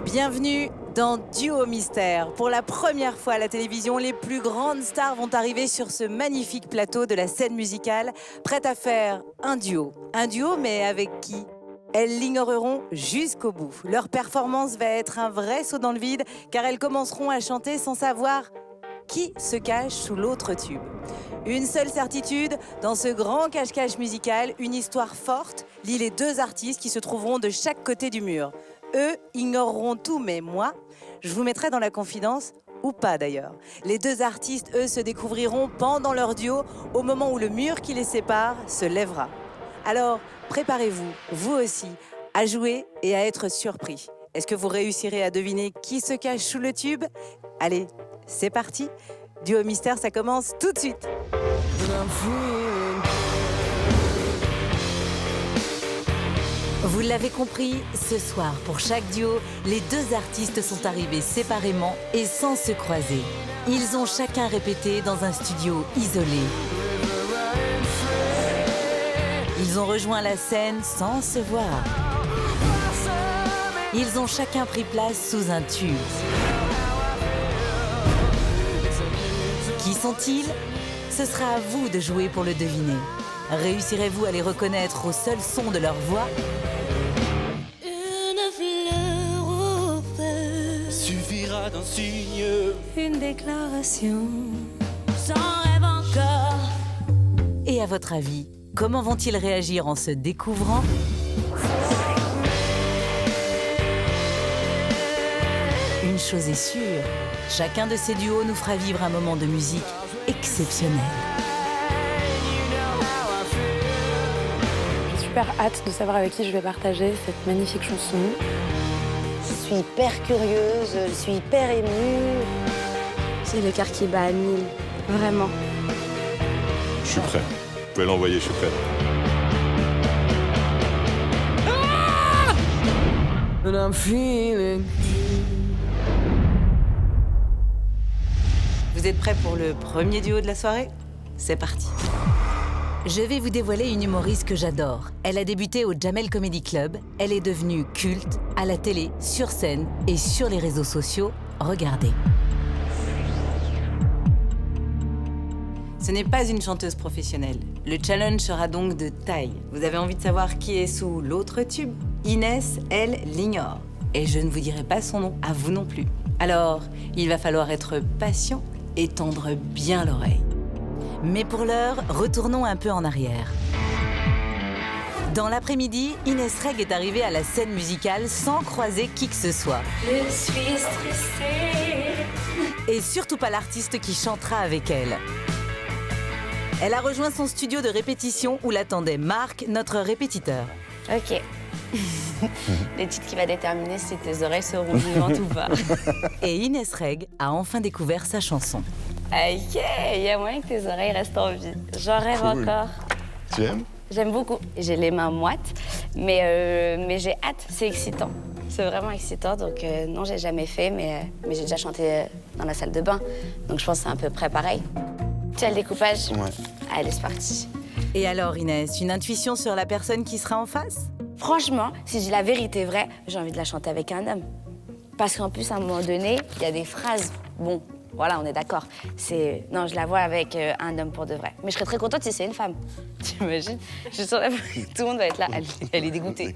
Bienvenue dans Duo Mystère. Pour la première fois à la télévision, les plus grandes stars vont arriver sur ce magnifique plateau de la scène musicale, prêtes à faire un duo. Un duo, mais avec qui? Elles l'ignoreront jusqu'au bout. Leur performance va être un vrai saut dans le vide, car elles commenceront à chanter sans savoir qui se cache sous l'autre tube. Une seule certitude, dans ce grand cache-cache musical, une histoire forte lie les deux artistes qui se trouveront de chaque côté du mur. Eux ignoreront tout, mais moi, je vous mettrai dans la confidence, ou pas d'ailleurs. Les deux artistes, eux, se découvriront pendant leur duo, au moment où le mur qui les sépare se lèvera. Alors, préparez-vous, vous aussi, à jouer et à être surpris. Est-ce que vous réussirez à deviner qui se cache sous le tube? Allez, c'est parti. Duo Mystère, ça commence tout de suite. Vous l'avez compris, ce soir, pour chaque duo, les deux artistes sont arrivés séparément et sans se croiser. Ils ont chacun répété dans un studio isolé. Ils ont rejoint la scène sans se voir. Ils ont chacun pris place sous un tube. Qui sont-ils? Ce sera à vous de jouer pour le deviner. Réussirez-vous à les reconnaître au seul son de leur voix? Une fleur au feu Suffira d'un signe. une déclaration. J'en rêve encore. Et à votre avis, comment vont-ils réagir en se découvrant? Une chose est sûre, chacun de ces duos nous fera vivre un moment de musique exceptionnel. J'ai super hâte de savoir avec qui je vais partager cette magnifique chanson. Je suis hyper curieuse, je suis hyper émue. C'est le cœur qui bat à 1000, vraiment. Je suis prêt. Vous pouvez l'envoyer, je suis prêt. Vous êtes prêts pour le premier duo de la soirée? C'est parti. Je vais vous dévoiler une humoriste que j'adore. Elle a débuté au Jamel Comedy Club. Elle est devenue culte à la télé, sur scène et sur les réseaux sociaux. Regardez. Ce n'est pas une chanteuse professionnelle. Le challenge sera donc de taille. Vous avez envie de savoir qui est sous l'autre tube? Inès, elle, l'ignore. Et je ne vous dirai pas son nom, à vous non plus. Alors, il va falloir être patient et tendre bien l'oreille. Mais pour l'heure, retournons un peu en arrière. Dans l'après-midi, Inès Reg est arrivée à la scène musicale sans croiser qui que ce soit. Je suis stressée. Et surtout pas l'artiste qui chantera avec elle. Elle a rejoint son studio de répétition où l'attendait Marc, notre répétiteur. Ok. L'étude qui va déterminer si tes oreilles seront vivantes ou pas. Et Inès Reg a enfin découvert sa chanson. Ok, il y a moyen que tes oreilles restent en vie. J'en rêve Cool. encore. Tu aimes? J'aime beaucoup. J'ai les mains moites, mais j'ai hâte. C'est excitant. C'est vraiment excitant. Donc non, j'ai jamais fait, mais j'ai déjà chanté dans la salle de bain. Donc je pense que c'est à peu près pareil. Tu as le découpage? Ouais. Allez, c'est parti. Et alors Inès, une intuition sur la personne qui sera en face? Franchement, si je dis la vérité vraie, j'ai envie de la chanter avec un homme. Parce qu'en plus, à un moment donné, il y a des phrases. Bon, voilà, on est d'accord. Non, je la vois avec un homme pour de vrai. Mais je serais très contente si c'est une femme. T'imagines? Je suis sûre que tout le monde va être là. Elle est dégoûtée.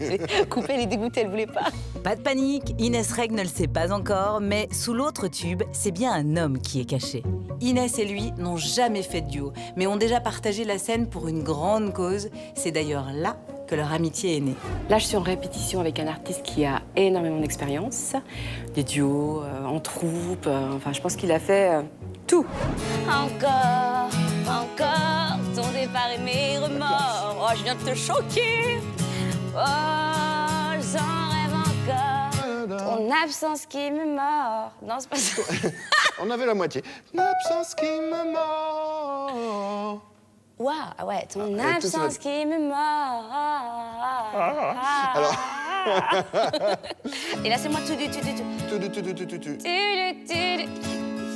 Coupée, elle est dégoûtée, elle voulait pas. Pas de panique, Inès Reg ne le sait pas encore, mais sous l'autre tube, c'est bien un homme qui est caché. Inès et lui n'ont jamais fait de duo, mais ont déjà partagé la scène pour une grande cause. C'est d'ailleurs là que leur amitié est née. Là, je suis en répétition avec un artiste qui a énormément d'expérience. Des duos, en troupe, enfin, je pense qu'il a fait tout. Encore, ton départ et mes remords. Oh, je viens de te choquer. Oh, j'en rêve encore. Ton absence qui me mord. Non, c'est pas ça. On avait la moitié. L'absence qui me mord. Waouh, ah ouais, ton tout ça. absence qui me mord. Alors. Et là, c'est moi tout du. Tu.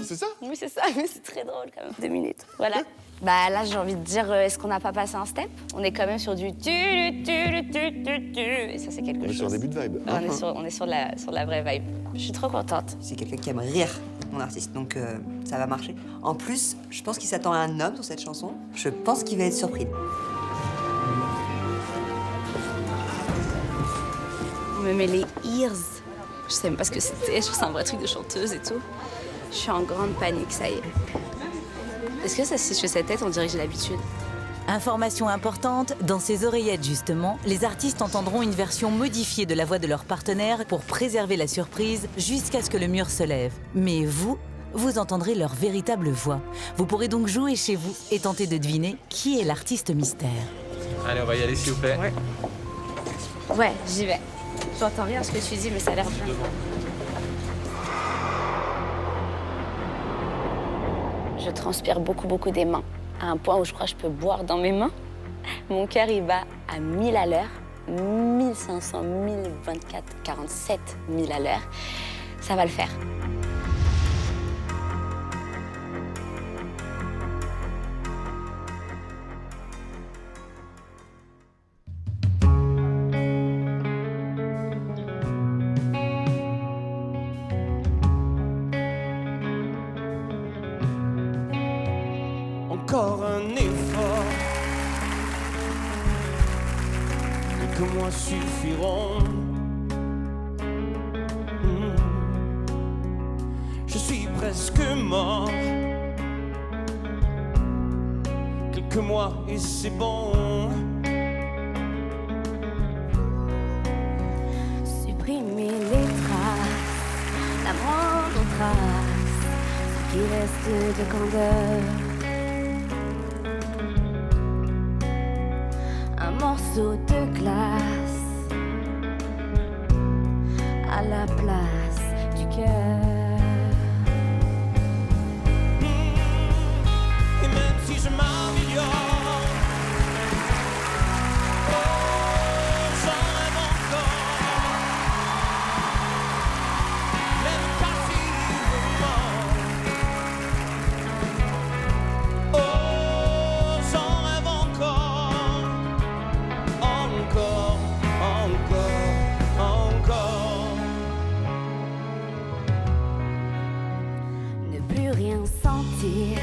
c'est ça? Oui, c'est ça, mais c'est très drôle quand même. 2 minutes, voilà. Bah là, j'ai envie de dire, est-ce qu'on n'a pas passé un step? On est quand même sur du tu. Et ça, c'est quelque chose. On est sur un début de vibe. On est sur de la vraie vibe. Je suis trop contente. C'est quelqu'un qui aime rire, mon artiste, donc ça va marcher. En plus, je pense qu'il s'attend à un homme sur cette chanson. Je pense qu'il va être surpris. On me met les ears. Je sais même pas ce que c'était. Je trouve que c'est un vrai truc de chanteuse et tout. Je suis en grande panique, ça y est. Est-ce que ça, si je fais cette tête, on dirait que j'ai l'habitude? Information importante, dans ces oreillettes justement, les artistes entendront une version modifiée de la voix de leur partenaire pour préserver la surprise jusqu'à ce que le mur se lève. Mais vous entendrez leur véritable voix. Vous pourrez donc jouer chez vous et tenter de deviner qui est l'artiste mystère. Allez, on va y aller s'il vous plaît. Ouais, j'y vais. J'entends rien ce que tu dis, mais ça a l'air bien. Je transpire beaucoup des mains, à un point où je crois que je peux boire dans mes mains. Mon cœur, il bat à 1000 à l'heure, 1500, 1024, 47 000 à l'heure. Ça va le faire. Encore un effort. Quelques mois suffiront. Je suis presque mort. Quelques mois et c'est bon. Supprimer les traces, la moindre trace, ce qui reste de candeur. Un morceau de glace à la place du cœur. Et même si je m'améliore, j'en rêve encore. Même passivement. J'en rêve encore. Encore. Ne plus rien sentir,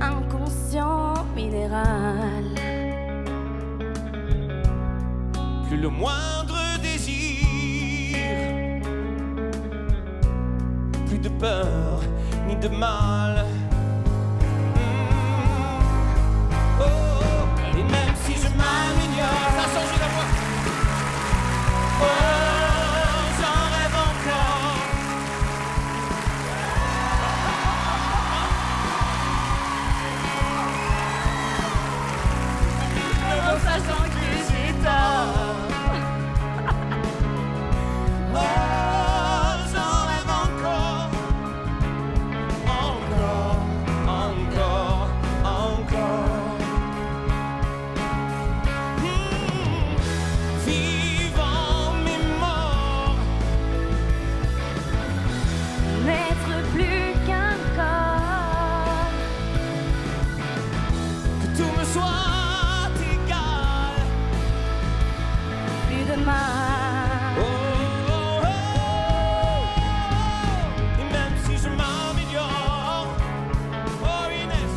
inconscient minéral. Plus le moindre désir, plus de peur ni de mal. Et même si je m'améliore, ça a changé la voix. J'en rêve encore. En sachant que j'ai tort. J'en rêve encore. Vivant mais mort. N'être plus qu'un corps. Que tout me soit égal. Plus de mal. Et même si je m'améliore, oh Inès,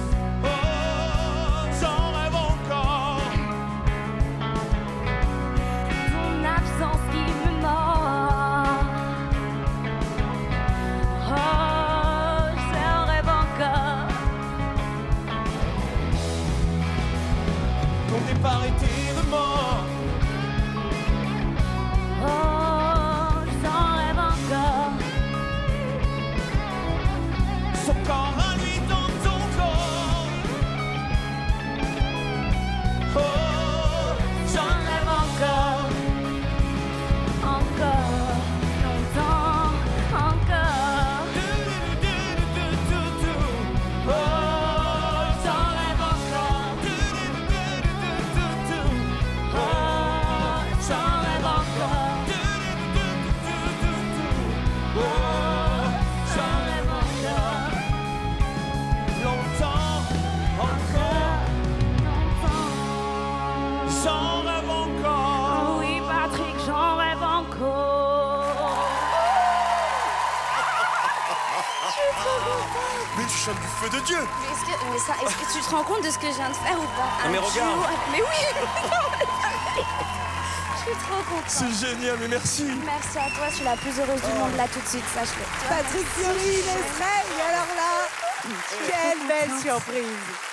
j'en rêve encore. Tout Mais tu chantes du feu de Dieu. Mais est-ce que tu te rends compte de ce que je viens de faire ou pas? Non, mais regarde. Mais oui. Je suis trop contente. C'est génial, mais merci. Merci à toi, je suis la plus heureuse du monde là tout de suite, sache-le. Patrick Fiori, Inès Reg, alors là, quelle belle surprise.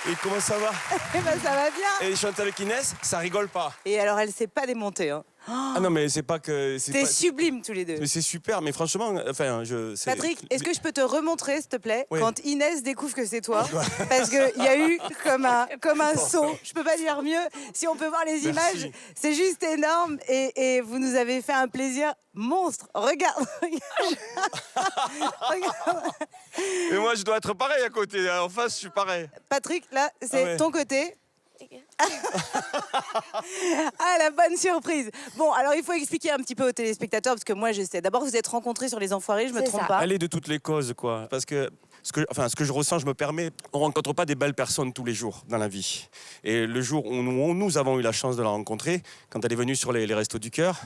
Et comment ça va? Eh ben ça va bien. Et chante avec Inès, ça rigole pas. Et alors elle s'est pas démontée, hein. Ah non, mais c'est pas que... T'es sublime tous les deux. Mais c'est super, mais franchement, enfin, Patrick, est-ce que je peux te remontrer, s'il te plaît, Oui. quand Inès découvre que c'est toi? Parce qu'il y a eu comme un saut. Je peux pas dire mieux. Si on peut voir les images, c'est juste énorme. Et vous nous avez fait un plaisir monstre. Regarde. Regarde. Mais moi, je dois être pareil à côté. En face, je suis pareil. Patrick, là, c'est ouais. ton côté. Ah, la bonne surprise. Bon, alors il faut expliquer un petit peu aux téléspectateurs, parce que moi je sais. D'abord, vous êtes rencontrés sur Les Enfoirés, je me C'est trompe ça. pas. Aller de toutes les causes, quoi. Parce que ce que je ressens, je me permets, on rencontre pas des belles personnes tous les jours dans la vie. Et le jour où nous avons eu la chance de la rencontrer, quand elle est venue sur les Restos du Cœur,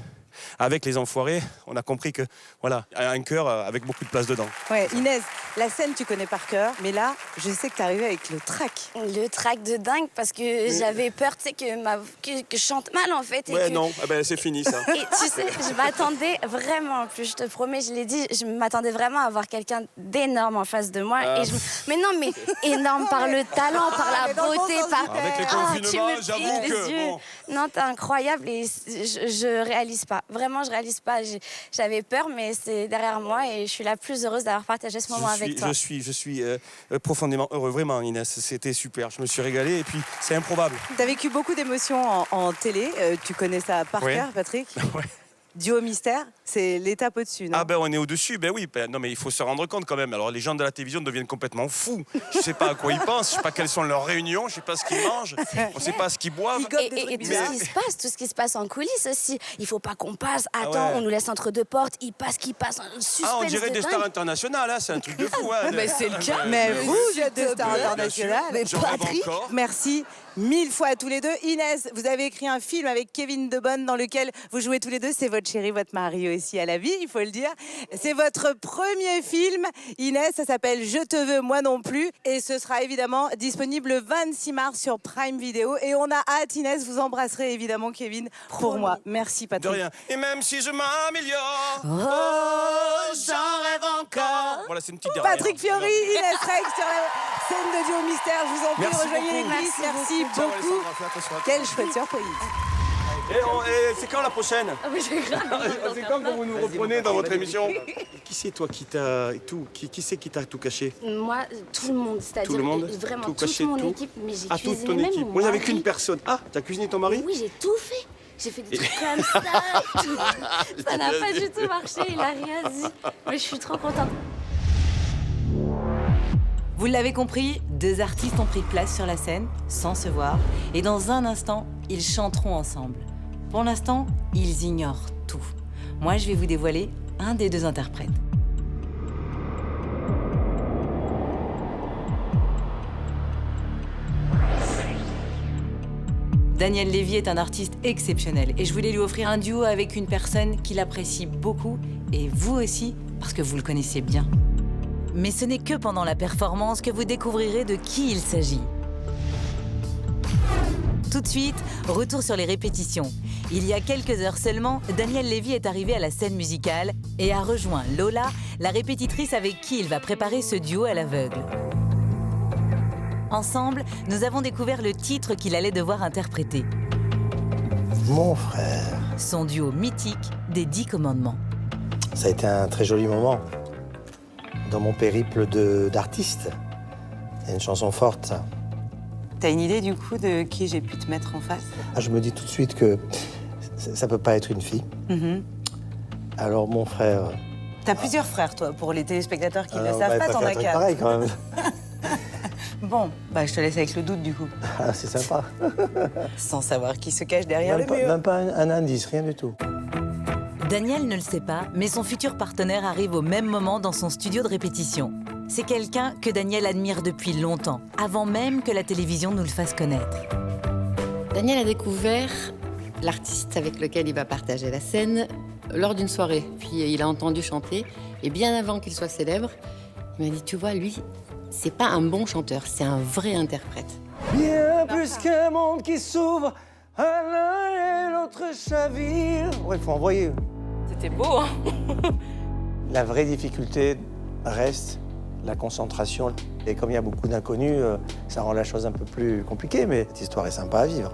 avec Les Enfoirés, on a compris que, voilà, un cœur avec beaucoup de place dedans. Ouais, Inès, la scène tu connais par cœur, mais là, je sais que t'es arrivée avec le track. Le track de dingue parce que j'avais peur, tu sais, que je chante mal en fait. Ouais, que... non, ah ben, c'est fini ça. Et tu sais, je m'attendais vraiment, en plus, je te promets, je l'ai dit, je m'attendais vraiment à avoir quelqu'un d'énorme en face de moi. Et mais non, mais énorme par le talent, par la mais dans le bon beauté, sens par... du terme. Avec les Ah, tu confinements, me j'avoue piques les que, yeux. bon. Non, t'es incroyable et je réalise pas. Vraiment, je réalise pas. J'avais peur, mais c'est derrière moi et je suis la plus heureuse d'avoir partagé ce moment avec toi. Je suis profondément heureux, vraiment, Inès. C'était super, je me suis régalé et puis c'est improbable. T'as vécu beaucoup d'émotions en télé, tu connais ça par Ouais. cœur, Patrick. Ouais. Duo Mystère, c'est l'étape au-dessus, non? Ah ben on est au-dessus, ben oui, non mais il faut se rendre compte quand même. Alors les gens de la télévision deviennent complètement fous. Je sais pas à quoi ils pensent, je sais pas quelles sont leurs réunions, je sais pas ce qu'ils mangent, on sait pas ce qu'ils boivent. Ils gobent des Et trucs tout bizarres. ce qui se passe, tout ce qui se passe en coulisses aussi. Il faut pas qu'on passe. Attends, ouais. on nous laisse entre deux portes. Il passe, un suspense Ah on dirait de des dingue. stars internationales, hein, c'est un truc de fou. Hein. Mais c'est le cas. Mais vous êtes des stars internationales. Mais Je rêve Patrick, encore. merci 1000 fois à tous les deux. Inès, vous avez écrit un film avec Kevin Debonne dans lequel vous jouez tous les deux. C'est votre chéri, votre mari aussi à la vie, il faut le dire. C'est votre premier film, Inès. Ça s'appelle Je te veux, moi non plus. Et ce sera évidemment disponible le 26 mars sur Prime Video. Et on a hâte, Inès, vous embrasserez évidemment Kevin pour moi. Merci, De Patrick. rien. Et même si je m'améliore, oh, j'en rêve encore. Voilà, c'est une petite dernière. Patrick Fiori, Inès Reg sur la scène de Duo Mystère. Je vous en prie, Merci rejoignez beaucoup. l'église. Merci Ciao, beaucoup. Alessandra, fais attention à toi. Quelle chouette surprise. Et c'est quand la prochaine? C'est grave. C'est quand que vous nous reprenez dans votre émission? Qui c'est toi qui t'a tout qui c'est qui t'a tout caché? Moi, tout le monde, c'est-à-dire Tout le monde? vraiment Tout toute caché, mon tout? équipe, mais j'ai Ah, toute cuisiné ton même équipe. mon Moi, j'avais mari. qu'une personne. Ah, t'as cuisiné ton mari? Oui, j'ai tout fait. J'ai fait des trucs comme ça. et tout. Ça n'a pas du tout marché, il a rien dit. Mais je suis trop contente. Vous l'avez compris, deux artistes ont pris place sur la scène, sans se voir, et dans un instant, ils chanteront ensemble. Pour l'instant, ils ignorent tout. Moi, je vais vous dévoiler un des deux interprètes. Daniel Lévy est un artiste exceptionnel et je voulais lui offrir un duo avec une personne qu'il apprécie beaucoup et vous aussi parce que vous le connaissez bien. Mais ce n'est que pendant la performance que vous découvrirez de qui il s'agit. Tout de suite, retour sur les répétitions. Il y a quelques heures seulement, Daniel Lévy est arrivé à la scène musicale et a rejoint Lola, la répétitrice avec qui il va préparer ce duo à l'aveugle. Ensemble, nous avons découvert le titre qu'il allait devoir interpréter. Mon frère. Son duo mythique des 10 commandements. Ça a été un très joli moment dans mon périple d'artiste. C'est une chanson forte, ça. T'as une idée du coup de qui j'ai pu te mettre en face? Ah, je me dis tout de suite que ça peut pas être une fille. Alors mon frère... T'as plusieurs frères, toi, pour les téléspectateurs qui ne le alors, savent bah, pas, t'en faire as un truc 4. pareil quand même. Bon, bah je te laisse avec le doute du coup. Ah, c'est sympa. Sans savoir qui se cache derrière le mur. Même pas un indice, rien du tout. Daniel ne le sait pas, mais son futur partenaire arrive au même moment dans son studio de répétition. C'est quelqu'un que Daniel admire depuis longtemps, avant même que la télévision nous le fasse connaître. Daniel a découvert l'artiste avec lequel il va partager la scène lors d'une soirée. Puis il a entendu chanter, et bien avant qu'il soit célèbre, il m'a dit « Tu vois, lui, c'est pas un bon chanteur, c'est un vrai interprète. Bien plus qu'un monde qui s'ouvre à l'un et l'autre chavire. Ouais, il faut envoyer. C'était beau, hein? La vraie difficulté reste la concentration. Et comme il y a beaucoup d'inconnus, ça rend la chose un peu plus compliquée, mais cette histoire est sympa à vivre.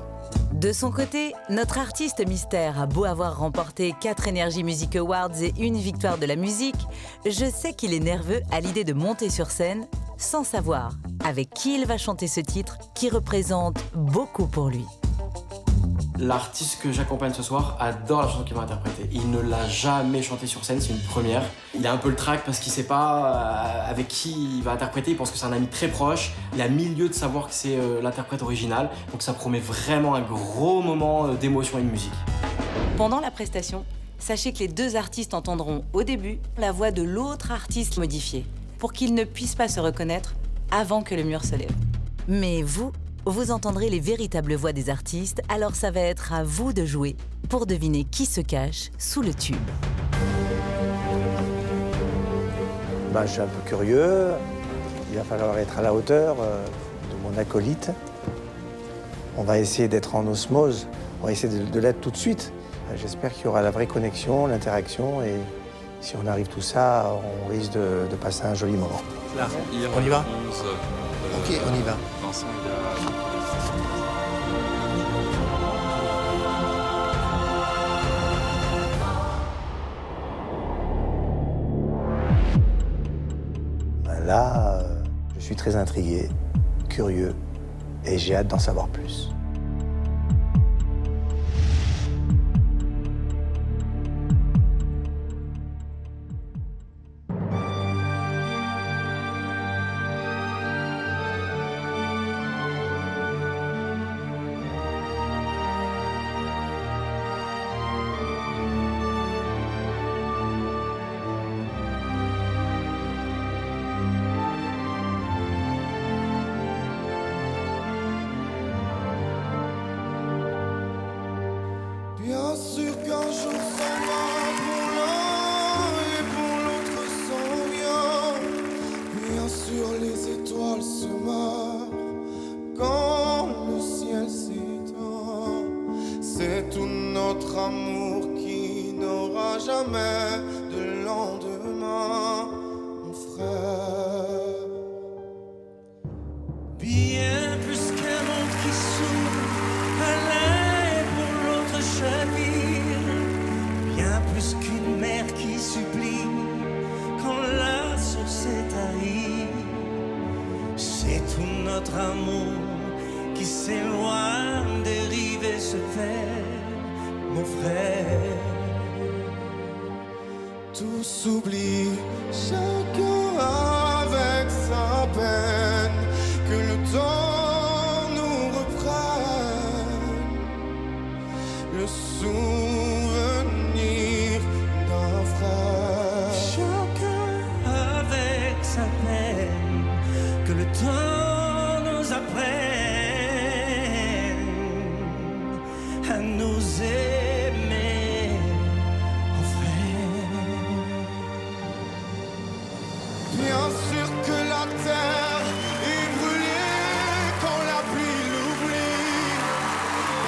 De son côté, notre artiste mystère a beau avoir remporté 4 Energy Music Awards et 1 victoire de la musique, je sais qu'il est nerveux à l'idée de monter sur scène sans savoir avec qui il va chanter ce titre qui représente beaucoup pour lui. L'artiste que j'accompagne ce soir adore la chanson qu'il va interpréter. Il ne l'a jamais chantée sur scène, c'est une première. Il a un peu le trac parce qu'il sait pas avec qui il va interpréter, il pense que c'est un ami très proche. Il a mis lieu de savoir que c'est l'interprète original, donc ça promet vraiment un gros moment d'émotion et de musique. Pendant la prestation, sachez que les 2 artistes entendront au début la voix de l'autre artiste modifiée, pour qu'ils ne puissent pas se reconnaître avant que le mur se lève. Mais vous entendrez les véritables voix des artistes, alors ça va être à vous de jouer pour deviner qui se cache sous le tube. Je suis un peu curieux, il va falloir être à la hauteur de mon acolyte. On va essayer d'être en osmose, on va essayer de l'être tout de suite. J'espère qu'il y aura la vraie connexion, l'interaction, et si on arrive tout ça, on risque de passer un joli moment. Là, on y va 11, Ok, on y va. Vincent, Là, je suis très intrigué, curieux, et j'ai hâte d'en savoir plus. Bien sûr qu'un jour s'en va pour l'un et pour l'autre s'en vient. Bien sûr les étoiles se meurent quand le ciel s'éteint. C'est tout notre amour qui n'aura jamais de lendemain, mon frère. Bien plus qu'un monde qui s'ouvre à l'un et pour l'autre chavire, bien plus qu'une mer qui supplie quand la source est tarie. C'est tout notre amour qui s'éloigne, dérive et se perd, mon frère. Tout s'oublie, chacun avec sa peine, que le temps nous reprenne le souvenir d'un frère. Chacun avec sa peine, que le temps nous apprenne à nous aimer, mon frère. Bien sûr que la terre est brûlée quand la pluie l'oublie.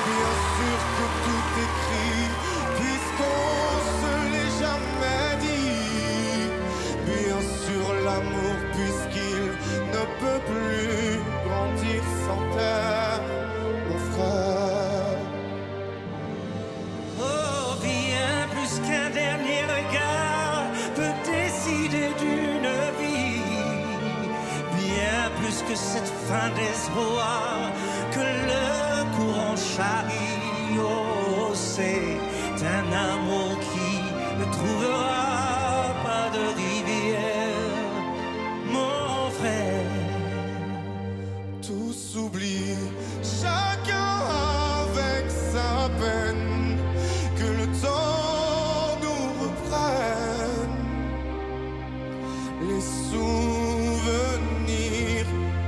Bien sûr que tout écrit puisqu'on se l'est jamais dit. Bien sûr l'amour puisqu'il ne peut plus grandir sans terre, mon frère. Oh, bien plus qu'un dernier regard peut décider d'une vie, bien plus que cette fin d'espoir que le courant charrie. Oh, c'est un amour qui ne trouvera pas de rivière, mon frère. Tout s'oublie, chacun avec sa peine, que le temps nous reprenne les souvenirs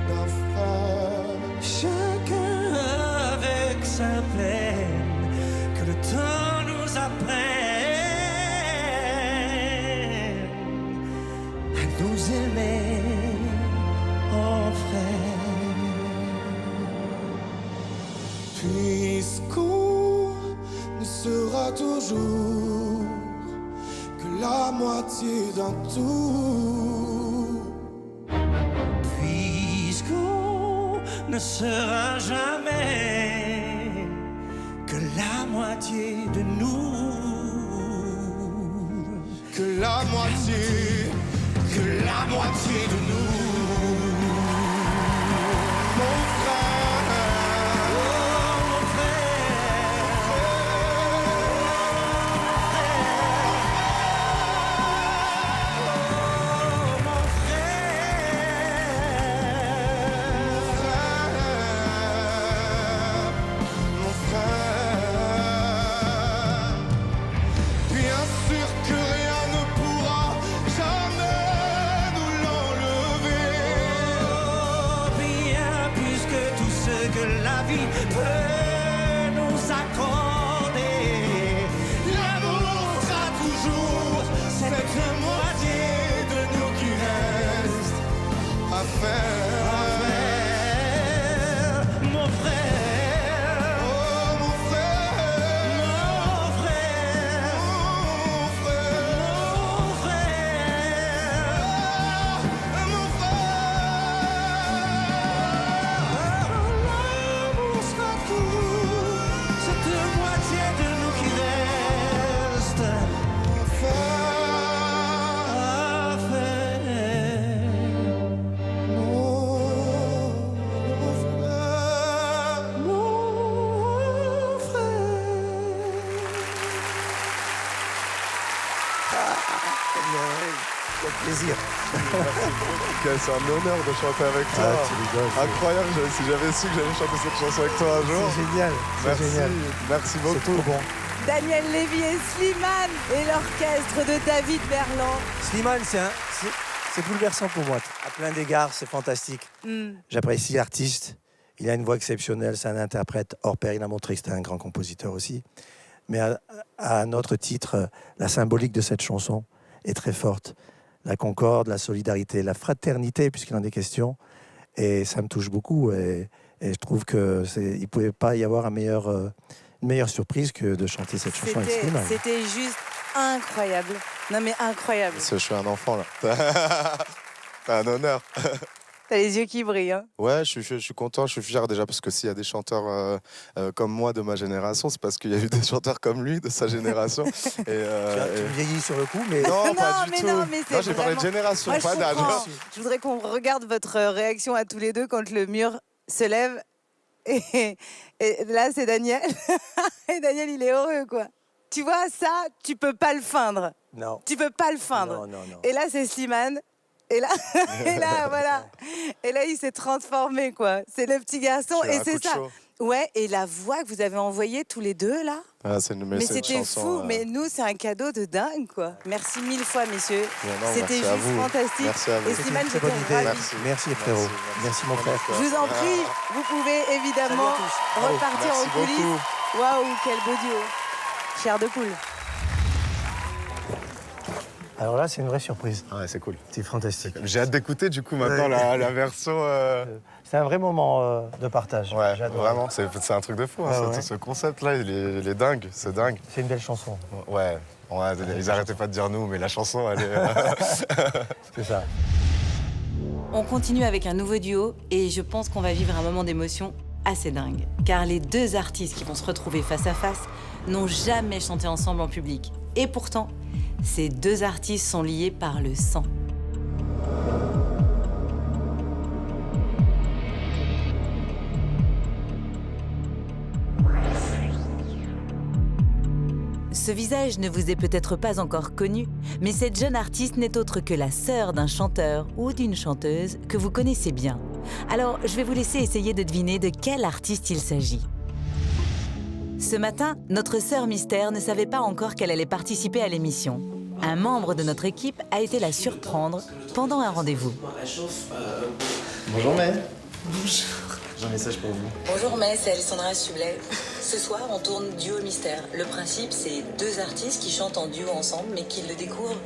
d'un frère. Chacun avec sa peine, que le temps nous apprenne sera toujours que la moitié d'un tout. Puisqu'on ne sera jamais que la moitié de nous. Que la moitié de nous. Mon frère, Oh mon mon frère. Bien sûr que rien ne pourra jamais nous l'enlever. bien plus que tout ce que la vie peut nous accorder. L'amour sera toujours cette moitié de nous qui reste à faire. Mon frère, Oh mon frère, mon frère, mon frère, mon frère. mon frère. L'amour sera tout, cette moitié de nous qui reste à faire. Mon frère. Quel plaisir. C'est un honneur de chanter avec toi. Ah, tu rigoles. Incroyable, si j'avais su que j'allais chanter cette chanson avec toi un jour. C'est génial. C'est Merci, génial. merci C'est beaucoup. trop bon. Daniel Lévy et Slimane et l'orchestre de David Berland. Slimane, c'est bouleversant pour moi. À plein d'égards, c'est fantastique. J'apprécie l'artiste. Il a une voix exceptionnelle, c'est un interprète hors pair. Il a montré que c'était un grand compositeur aussi. Mais à un autre titre, la symbolique de cette chanson est très forte. La concorde, la solidarité, la fraternité, puisqu'il en est question. Et ça me touche beaucoup. Et je trouve qu'il ne pouvait pas y avoir une meilleure surprise que de chanter cette chanson avec Slimane. C'était juste incroyable. Non mais incroyable. Je suis un enfant là. C'est un honneur. T'as les yeux qui brillent. Hein. Ouais, je suis content, je suis fier déjà parce que s'il y a des chanteurs comme moi de ma génération, c'est parce qu'il y a eu des chanteurs comme lui de sa génération. Tu vieillis sur le coup, mais... Non, pas du tout. Non, mais c'est j'ai parlé de vraiment- génération, Moi, je pas d'âge. comprends. Je voudrais qu'on regarde votre réaction à tous les deux quand le mur se lève. Et là, c'est Daniel. Et Daniel, il est heureux, quoi. Tu vois, ça, tu peux pas le feindre. Non. Tu peux pas le feindre. Non. Et là, c'est Slimane. Et là, voilà. Et là, il s'est transformé, quoi. C'est le petit garçon. Je suis Et un c'est coup de ça. chaud. Ouais, et la voix que vous avez envoyée tous les deux, là. Ah, c'est une Mais c'est une c'était chanson, fou. Mais nous, c'est un cadeau de dingue, quoi. Merci mille fois, messieurs. non, C'était merci à juste vous. fantastique. Merci à vous. Et C'était Slimane, une très j'étais bonne idée. ravie. Merci, frérot. Merci, mon frère. Je vous en prie, vous pouvez évidemment Salut à tous. Bravo. repartir Merci en coulisses. beaucoup. Waouh, quel beau duo. Chair de poule. Alors là, c'est une vraie surprise. Ouais, c'est cool. C'est fantastique. J'ai hâte d'écouter du coup maintenant la version. C'est un vrai moment de partage. Ouais, J'adore. vraiment, c'est un truc de fou. Hein, Ouais, ouais. ce concept-là, il est dingue. C'est dingue. C'est une belle chanson. Ouais. Ils arrêtaient pas de dire nous, mais la chanson, elle est. C'est ça. On continue avec un nouveau duo et je pense qu'on va vivre un moment d'émotion assez dingue. Car les deux artistes qui vont se retrouver face à face n'ont jamais chanté ensemble en public. Et pourtant, ces deux artistes sont liés par le sang. Ce visage ne vous est peut-être pas encore connu, mais cette jeune artiste n'est autre que la sœur d'un chanteur ou d'une chanteuse que vous connaissez bien. Alors, je vais vous laisser essayer de deviner de quel artiste il s'agit. Ce matin, notre sœur mystère ne savait pas encore qu'elle allait participer à l'émission. Un membre de notre équipe a été la surprendre pendant un rendez-vous. Bonjour May. Bonjour. J'ai un message pour vous. Bonjour May, c'est Alessandra Sublet. Ce soir, on tourne Duo Mystère. Le principe, c'est deux artistes qui chantent en duo ensemble, mais qui le découvrent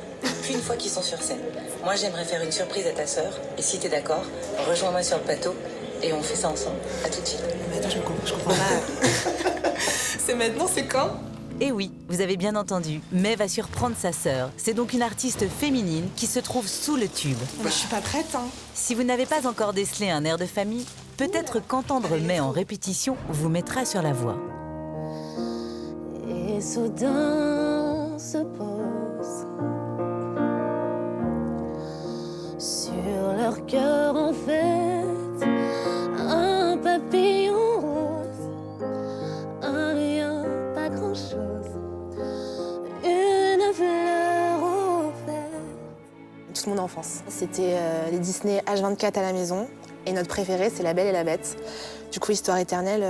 qu'une fois qu'ils sont sur scène. Moi, j'aimerais faire une surprise à ta sœur, et si t'es d'accord, rejoins-moi sur le plateau, et on fait ça ensemble. À tout de suite. Mais attends, je comprends pas. C'est maintenant, c'est quand? Et oui, vous avez bien entendu, Mai va surprendre sa sœur. C'est donc une artiste féminine qui se trouve sous le tube. Je suis pas prête, hein. Si vous n'avez pas encore décelé un air de famille, peut-être qu'entendre Mai en répétition vous mettra sur la voie. Et soudain se pose sur leur cœur en fait un papillon rose, un rien, pas grand-chose, une fleur au fait. Toute mon enfance, c'était les Disney H24 à la maison. Et notre préféré, c'est La Belle et la Bête. Du coup, Histoire éternelle,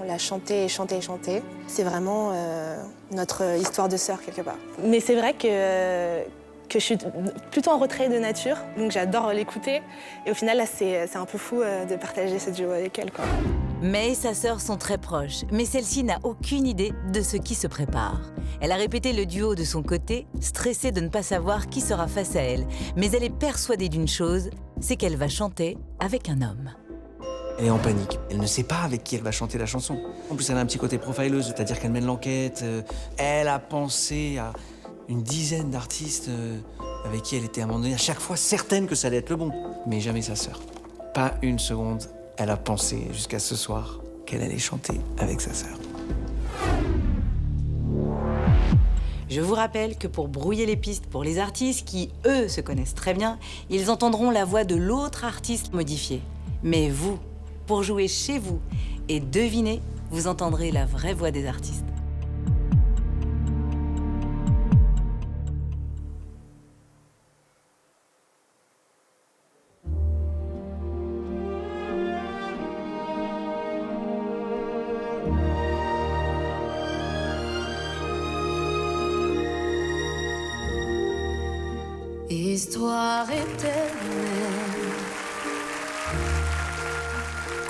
on l'a chanté et chanté et chanté. C'est vraiment notre histoire de sœur, quelque part. Mais c'est vrai que je suis plutôt en retrait de nature, donc j'adore l'écouter. Et au final, là, c'est un peu fou de partager ce duo avec elle, quoi. Mai et sa sœur sont très proches, mais celle-ci n'a aucune idée de ce qui se prépare. Elle a répété le duo de son côté, stressée de ne pas savoir qui sera face à elle. Mais elle est persuadée d'une chose, c'est qu'elle va chanter avec un homme. Elle est en panique. Elle ne sait pas avec qui elle va chanter la chanson. En plus, elle a un petit côté profileuse, c'est-à-dire qu'elle mène l'enquête. Elle a pensé à une dizaine d'artistes avec qui elle était à un moment donné, à chaque fois certaine que ça allait être le bon. Mais jamais sa sœur. Pas une seconde, elle a pensé jusqu'à ce soir qu'elle allait chanter avec sa sœur. Je vous rappelle que pour brouiller les pistes pour les artistes qui, eux, se connaissent très bien, ils entendront la voix de l'autre artiste modifiée. Mais vous, pour jouer chez vous et deviner, vous entendrez la vraie voix des artistes. Histoire éternelle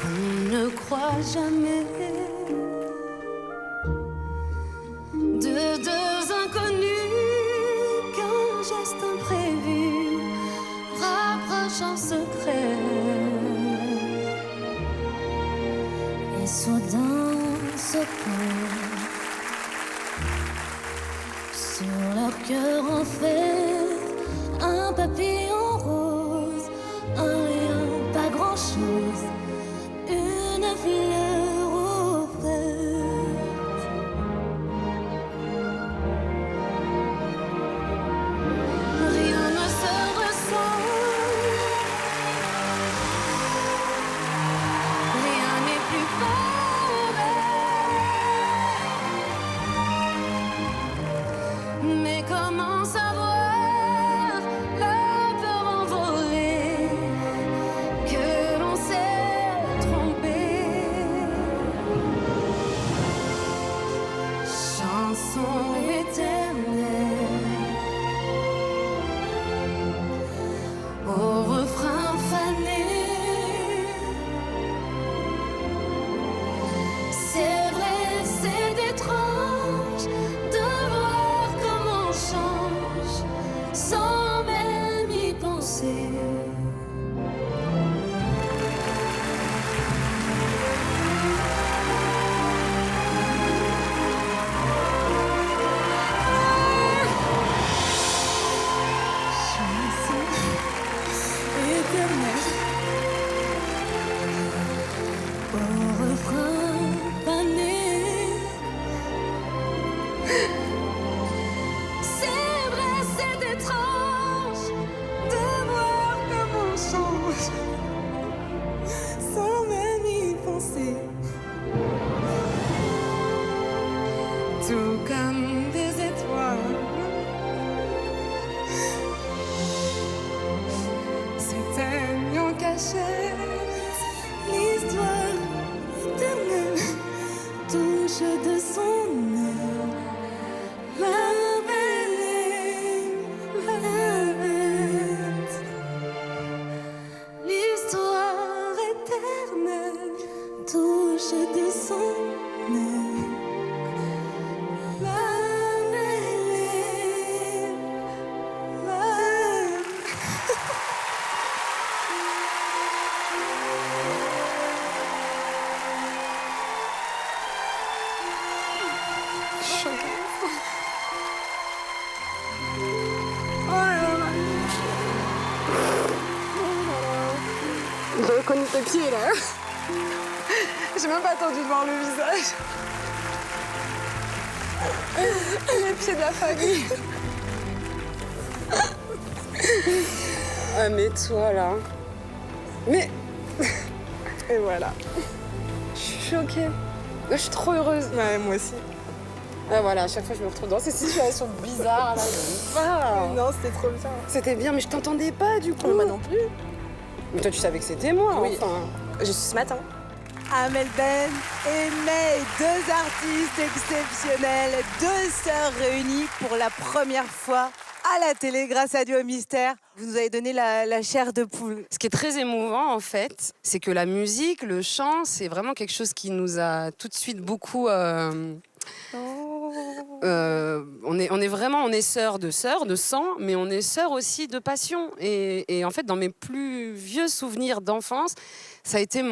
qu'on ne croit jamais de deux inconnus qu'un geste imprévu rapproche en secret et soudain se pose sur leur cœur en fait. Un papillon rose, un rien, pas grand-chose, une fleur au fait. Rien ne se ressemble, rien n'est plus pareil. Mais comment savoir? C'est vrai, c'est étrange de voir tes pieds là. J'ai même pas attendu de voir le visage. Les pieds de la famille. Ah mais toi là. Mais... Et voilà. Je suis choquée. Je suis trop heureuse. Ouais, moi aussi. Ah voilà, à chaque fois je me retrouve dans ces situations bizarres là. Non, c'était trop bien. C'était bien, mais je t'entendais pas du coup. Moi non plus. Mais toi tu savais que c'était moi, Oui. enfin. Je suis ce matin. Amel Ben et May, deux artistes exceptionnels, deux sœurs réunies pour la première fois à la télé grâce à Duo Mystère. Vous nous avez donné la chair de poule. Ce qui est très émouvant en fait, c'est que la musique, le chant, c'est vraiment quelque chose qui nous a tout de suite beaucoup... on est sœurs de sang, mais on est sœurs aussi de passion. Et en fait, dans mes plus vieux souvenirs d'enfance, ça a été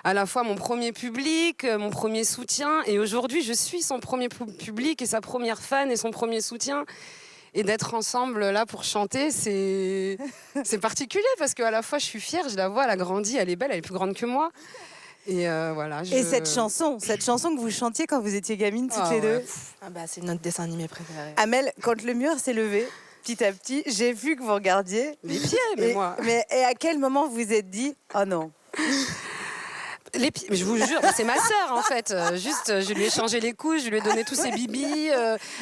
à la fois mon premier public, mon premier soutien. Et aujourd'hui, je suis son premier public et sa première fan et son premier soutien. Et d'être ensemble là pour chanter, c'est particulier parce qu'à la fois, je suis fière, je la vois, elle a grandi, elle est belle, elle est plus grande que moi. Et voilà. Et cette chanson que vous chantiez quand vous étiez gamines toutes les deux. Ah bah, c'est notre dessin animé préféré. Amel, quand le mur s'est levé, petit à petit, j'ai vu que vous regardiez. Les pieds, mais moi. Et à quel moment vous vous êtes dit, oh non? Les pieds, mais je vous jure, c'est ma sœur en fait. Juste, je lui ai changé les couches, je lui ai donné tous ses bibis.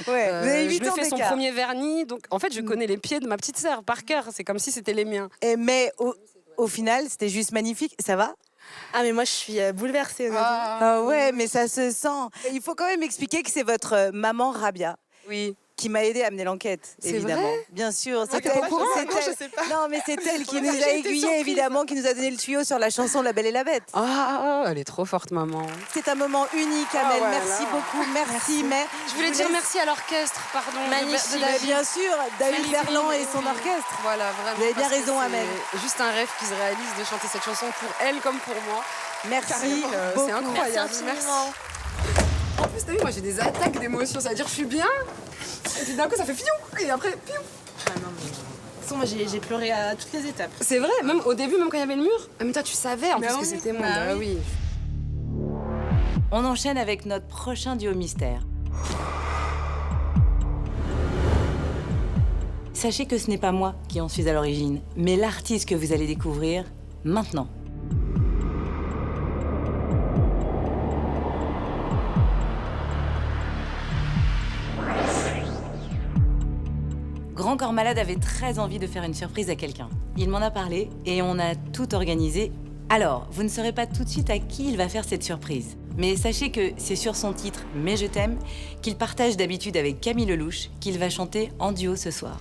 Vous avez 8 je lui ai ans fait son d'écart. premier vernis. Donc en fait, je connais les pieds de ma petite sœur par cœur. C'est comme si c'était les miens. Mais au final, c'était juste magnifique. Ça va? Ah mais moi je suis bouleversée. Ah ouais, mais ça se sent. Il faut quand même expliquer que c'est votre maman Rabia. Oui. Qui m'a aidé à mener l'enquête, C'est évidemment. vrai Bien sûr. Ah, t'es pas au courant? c'est Non, elle- je sais pas. Non, mais c'est elle qui Ouais, nous j'ai a été aiguillés, surprise. évidemment, qui nous a donné le tuyau sur la chanson La Belle et la Bête. Ah, elle est trop forte, maman. C'est un moment unique, Amel. Ah ouais, merci là. beaucoup. Merci. Mais Je voulais dire merci à l'orchestre, pardon. Magnifique. de David. Bien sûr, David Berland et son orchestre. Voilà, vraiment. Vous avez bien parce que raison, c'est Amel. Juste un rêve qui se réalise de chanter cette chanson pour elle comme pour moi. Merci Carrément, beaucoup. c'est incroyable. Merci En plus, t'as vu, moi j'ai des attaques d'émotions, c'est-à-dire je suis bien, et puis d'un coup ça fait fiou, et après piou. Ah non, mais... De toute façon, moi j'ai pleuré à toutes les étapes. C'est vrai, même au début, même quand il y avait le mur. Mais toi, tu savais en Bah plus que oui, c'était moi. bah Bah oui. oui. On enchaîne avec notre prochain duo mystère. Sachez que ce n'est pas moi qui en suis à l'origine, mais l'artiste que vous allez découvrir maintenant. Grand Corps Malade avait très envie de faire une surprise à quelqu'un. Il m'en a parlé et on a tout organisé. Alors, vous ne saurez pas tout de suite à qui il va faire cette surprise. Mais sachez que c'est sur son titre « Mais je t'aime » qu'il partage d'habitude avec Camille Lelouch qu'il va chanter en duo ce soir.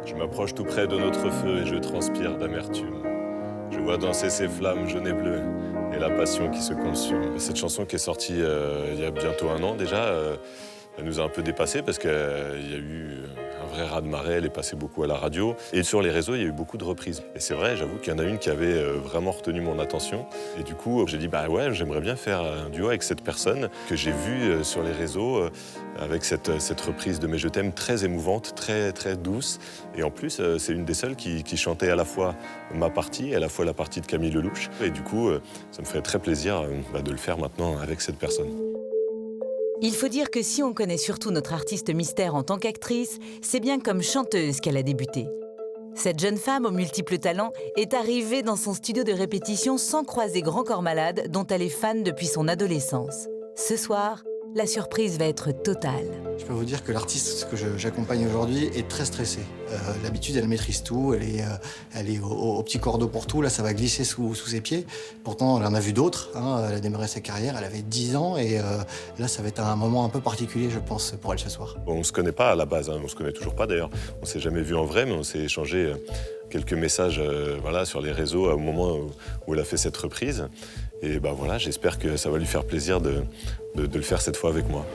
Je m'approche tout près de notre feu et je transpire d'amertume. Je vois danser ces flammes jaunes et bleues et la passion qui se consume. Cette chanson qui est sortie il y a bientôt 1 an déjà, elle nous a un peu dépassés parce qu'il y a eu un vrai raz-de-marée, elle est passée beaucoup à la radio. Et sur les réseaux, il y a eu beaucoup de reprises. Et c'est vrai, j'avoue qu'il y en a une qui avait vraiment retenu mon attention. Et du coup, j'ai dit, bah ouais, j'aimerais bien faire un duo avec cette personne que j'ai vue sur les réseaux, avec cette reprise de Mais je t'aime très émouvante, très, très douce. Et en plus, c'est une des seules qui chantait à la fois ma partie et à la fois la partie de Camille Lelouch. Et du coup, ça me ferait très plaisir de le faire maintenant avec cette personne. Il faut dire que si on connaît surtout notre artiste mystère en tant qu'actrice, c'est bien comme chanteuse qu'elle a débuté. Cette jeune femme aux multiples talents est arrivée dans son studio de répétition sans croiser Grand Corps Malade, dont elle est fan depuis son adolescence. Ce soir, la surprise va être totale. Je peux vous dire que l'artiste que j'accompagne aujourd'hui est très stressée. D'habitude, elle maîtrise tout, elle est au petit cordeau pour tout. Là, ça va glisser sous ses pieds. Pourtant, elle en a vu d'autres. Elle a démarré sa carrière, elle avait 10 ans. Et là, ça va être un moment un peu particulier, je pense, pour elle ce soir. On ne se connaît pas à la base, on ne se connaît toujours pas d'ailleurs. On ne s'est jamais vu en vrai, mais on s'est échangé quelques messages voilà, sur les réseaux au moment où elle a fait cette reprise. Et bah voilà, j'espère que ça va lui faire plaisir de le faire cette fois avec moi.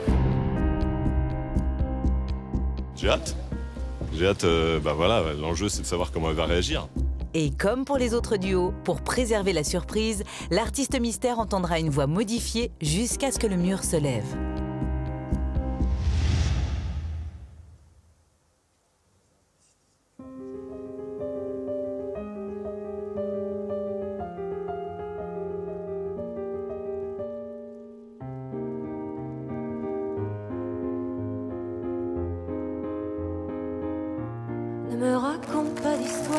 J'ai hâte. J'ai hâte, bah voilà, l'enjeu c'est de savoir comment elle va réagir. Et comme pour les autres duos, pour préserver la surprise, l'artiste mystère entendra une voix modifiée jusqu'à ce que le mur se lève. me raconte pas d'histoire,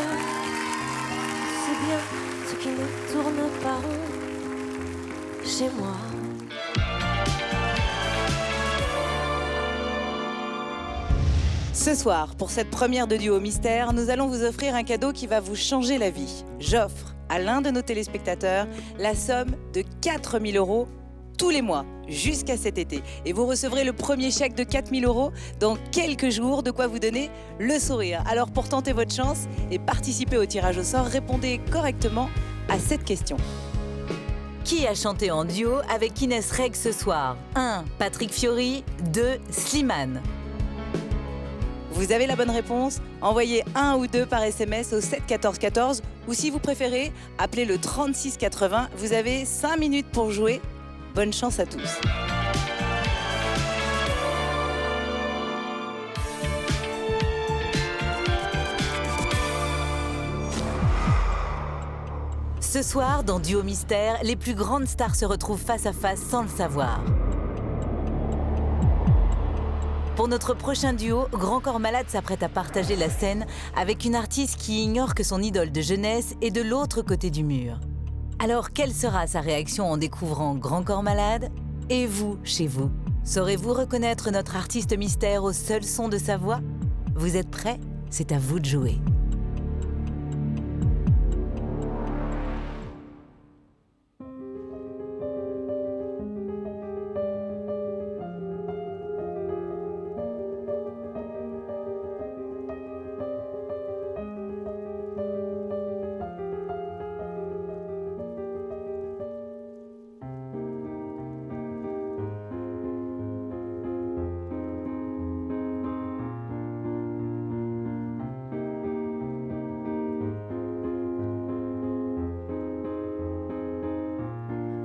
c'est bien ce qui ne tourne pas rond chez moi. Ce soir, pour cette première de Duo Mystère, nous allons vous offrir un cadeau qui va vous changer la vie. J'offre à l'un de nos téléspectateurs la somme de 4 000 € tous les mois, jusqu'à cet été. Et vous recevrez le premier chèque de 4 000 € dans quelques jours, de quoi vous donner le sourire. Alors pour tenter votre chance et participer au tirage au sort, répondez correctement à cette question. Qui a chanté en duo avec Inès Reg ce soir? 1. Patrick Fiori. 2. Slimane. Vous avez la bonne réponse? Envoyez 1 ou 2 par SMS au 7 14 14 ou si vous préférez, appelez le 36 80. Vous avez 5 minutes pour jouer. Bonne chance à tous. Ce soir, dans Duo Mystère, les plus grandes stars se retrouvent face à face sans le savoir. Pour notre prochain duo, Grand Corps Malade s'apprête à partager la scène avec une artiste qui ignore que son idole de jeunesse est de l'autre côté du mur. Alors, quelle sera sa réaction en découvrant Grand Corps Malade? Et vous, chez vous, saurez-vous reconnaître notre artiste mystère au seul son de sa voix? Vous êtes prêts? C'est à vous de jouer.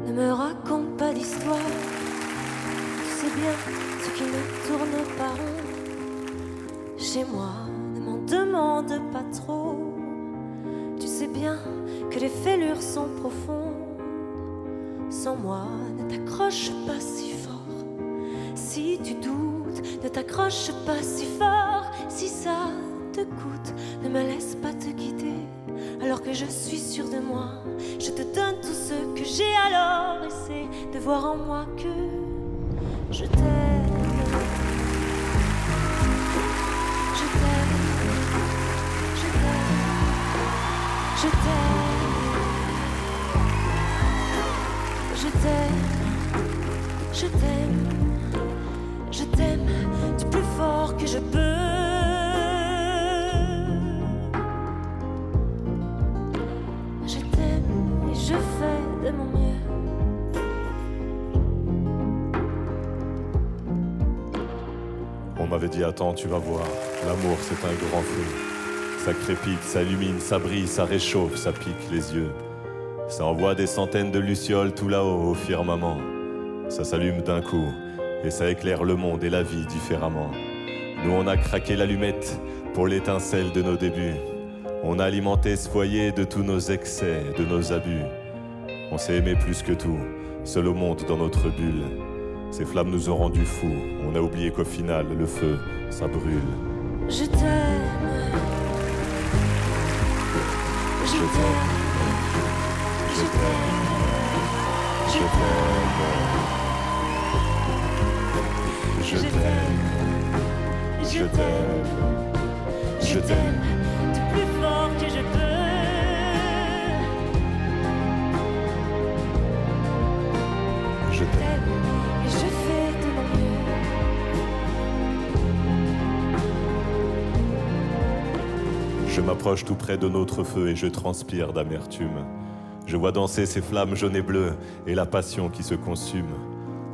Ne me raconte pas d'histoire, tu sais bien ce qui ne tourne pas rond chez moi. Ne m'en demande pas trop, tu sais bien que les fêlures sont profondes. Sans moi, ne t'accroche pas si fort. Si tu doutes, ne t'accroche pas si fort. Si ça te coûte, ne me laisse pas te quitter. Alors que je suis sûre de moi, je te donne tout ce que j'ai. Alors essaie de voir en moi que je t'aime. Je t'aime. Je t'aime. Je t'aime. Je t'aime. Je t'aime. Je t'aime du plus fort que je peux. Je fais de mon mieux. On m'avait dit attends, tu vas voir, l'amour c'est un grand feu. Ça crépite, ça illumine, ça brille, ça réchauffe, ça pique les yeux. Ça envoie des centaines de lucioles tout là-haut au firmament. Ça s'allume d'un coup et ça éclaire le monde et la vie différemment. Nous on a craqué l'allumette pour l'étincelle de nos débuts. On a alimenté ce foyer de tous nos excès, de nos abus. On s'est aimé plus que tout, seul au monde dans notre bulle. Ces flammes nous ont rendus fous, on a oublié qu'au final, le feu, ça brûle. Je t'aime. Je t'aime. Je t'aime. Je t'aime. Je t'aime. Je t'aime. Je t'aime. Du plus fort que je peux. Je t'aime. Et je fais de mon mieux. Je m'approche tout près de notre feu et je transpire d'amertume. Je vois danser ces flammes jaunes et bleues et la passion qui se consume.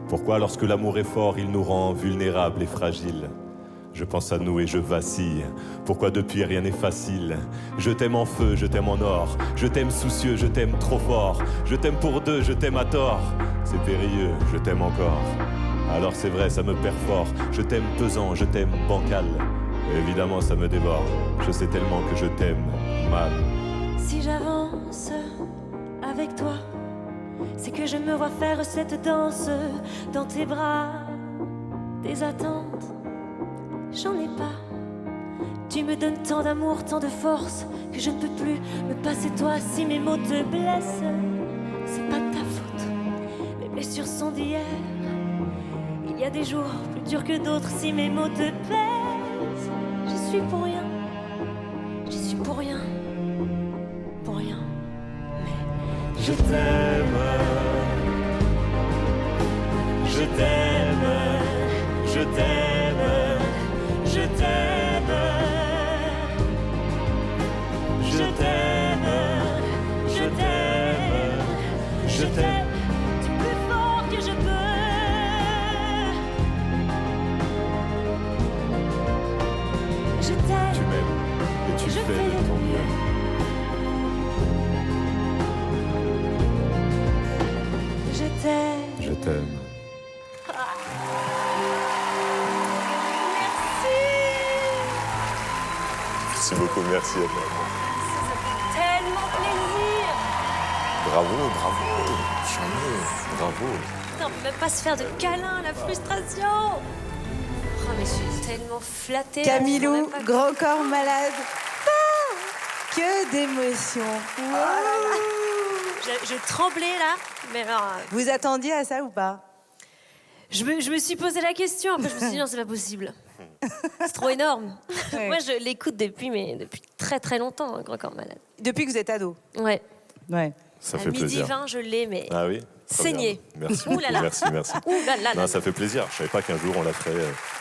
Pourquoi lorsque l'amour est fort, il nous rend vulnérables et fragiles? Je pense à nous et je vacille. Pourquoi depuis rien n'est facile? Je t'aime en feu, je t'aime en or. Je t'aime soucieux, je t'aime trop fort. Je t'aime pour deux, je t'aime à tort. C'est périlleux, je t'aime encore. Alors c'est vrai, ça me perd fort. Je t'aime pesant, je t'aime bancal. Et évidemment, ça me dévore. Je sais tellement que je t'aime mal. Si j'avance avec toi, c'est que je me vois faire cette danse dans tes bras. Des attentes, j'en ai pas. Tu me donnes tant d'amour, tant de force, que je ne peux plus me passer de toi si mes mots te blessent. C'est pas de ta faute, mes blessures sont d'hier. Il y a des jours plus durs que d'autres si mes mots te pèsent. J'y suis pour rien, j'y suis pour rien, pour rien. Mais je t'aime, Je t'aime, je t'aime, je t'aime. Je t'aime, je t'aime, je t'aime. du plus fort que je peux. Je t'aime. Tu m'aimes et tu Je fais fais de ton mieux. Je t'aime. Je t'aime. Merci beaucoup, merci à toi. Tellement plaisir. Bravo, bravo. Charmé, bravo. Putain, on peut même pas se faire de câlins, la frustration. Oh, mais je suis tellement flattée. Camilou, Je sais même pas- Grand Corps Malade. Ah, que d'émotions. Je tremblais là, mais alors. Vous attendiez à ça ou pas? Je me suis posé la question, après je me suis dit non, c'est pas possible. C'est trop énorme. Ouais. Moi, je l'écoute depuis très très longtemps, Grand Corps Malade. Depuis que vous êtes ado? Ouais. Ouais. Ça À fait midi plaisir. 20, je l'ai, mais Ah oui. Très saigné. bien. Merci. Ouh là là. Merci, merci. Ouh là là Non, là. ça fait plaisir. Je savais pas qu'un jour on la ferait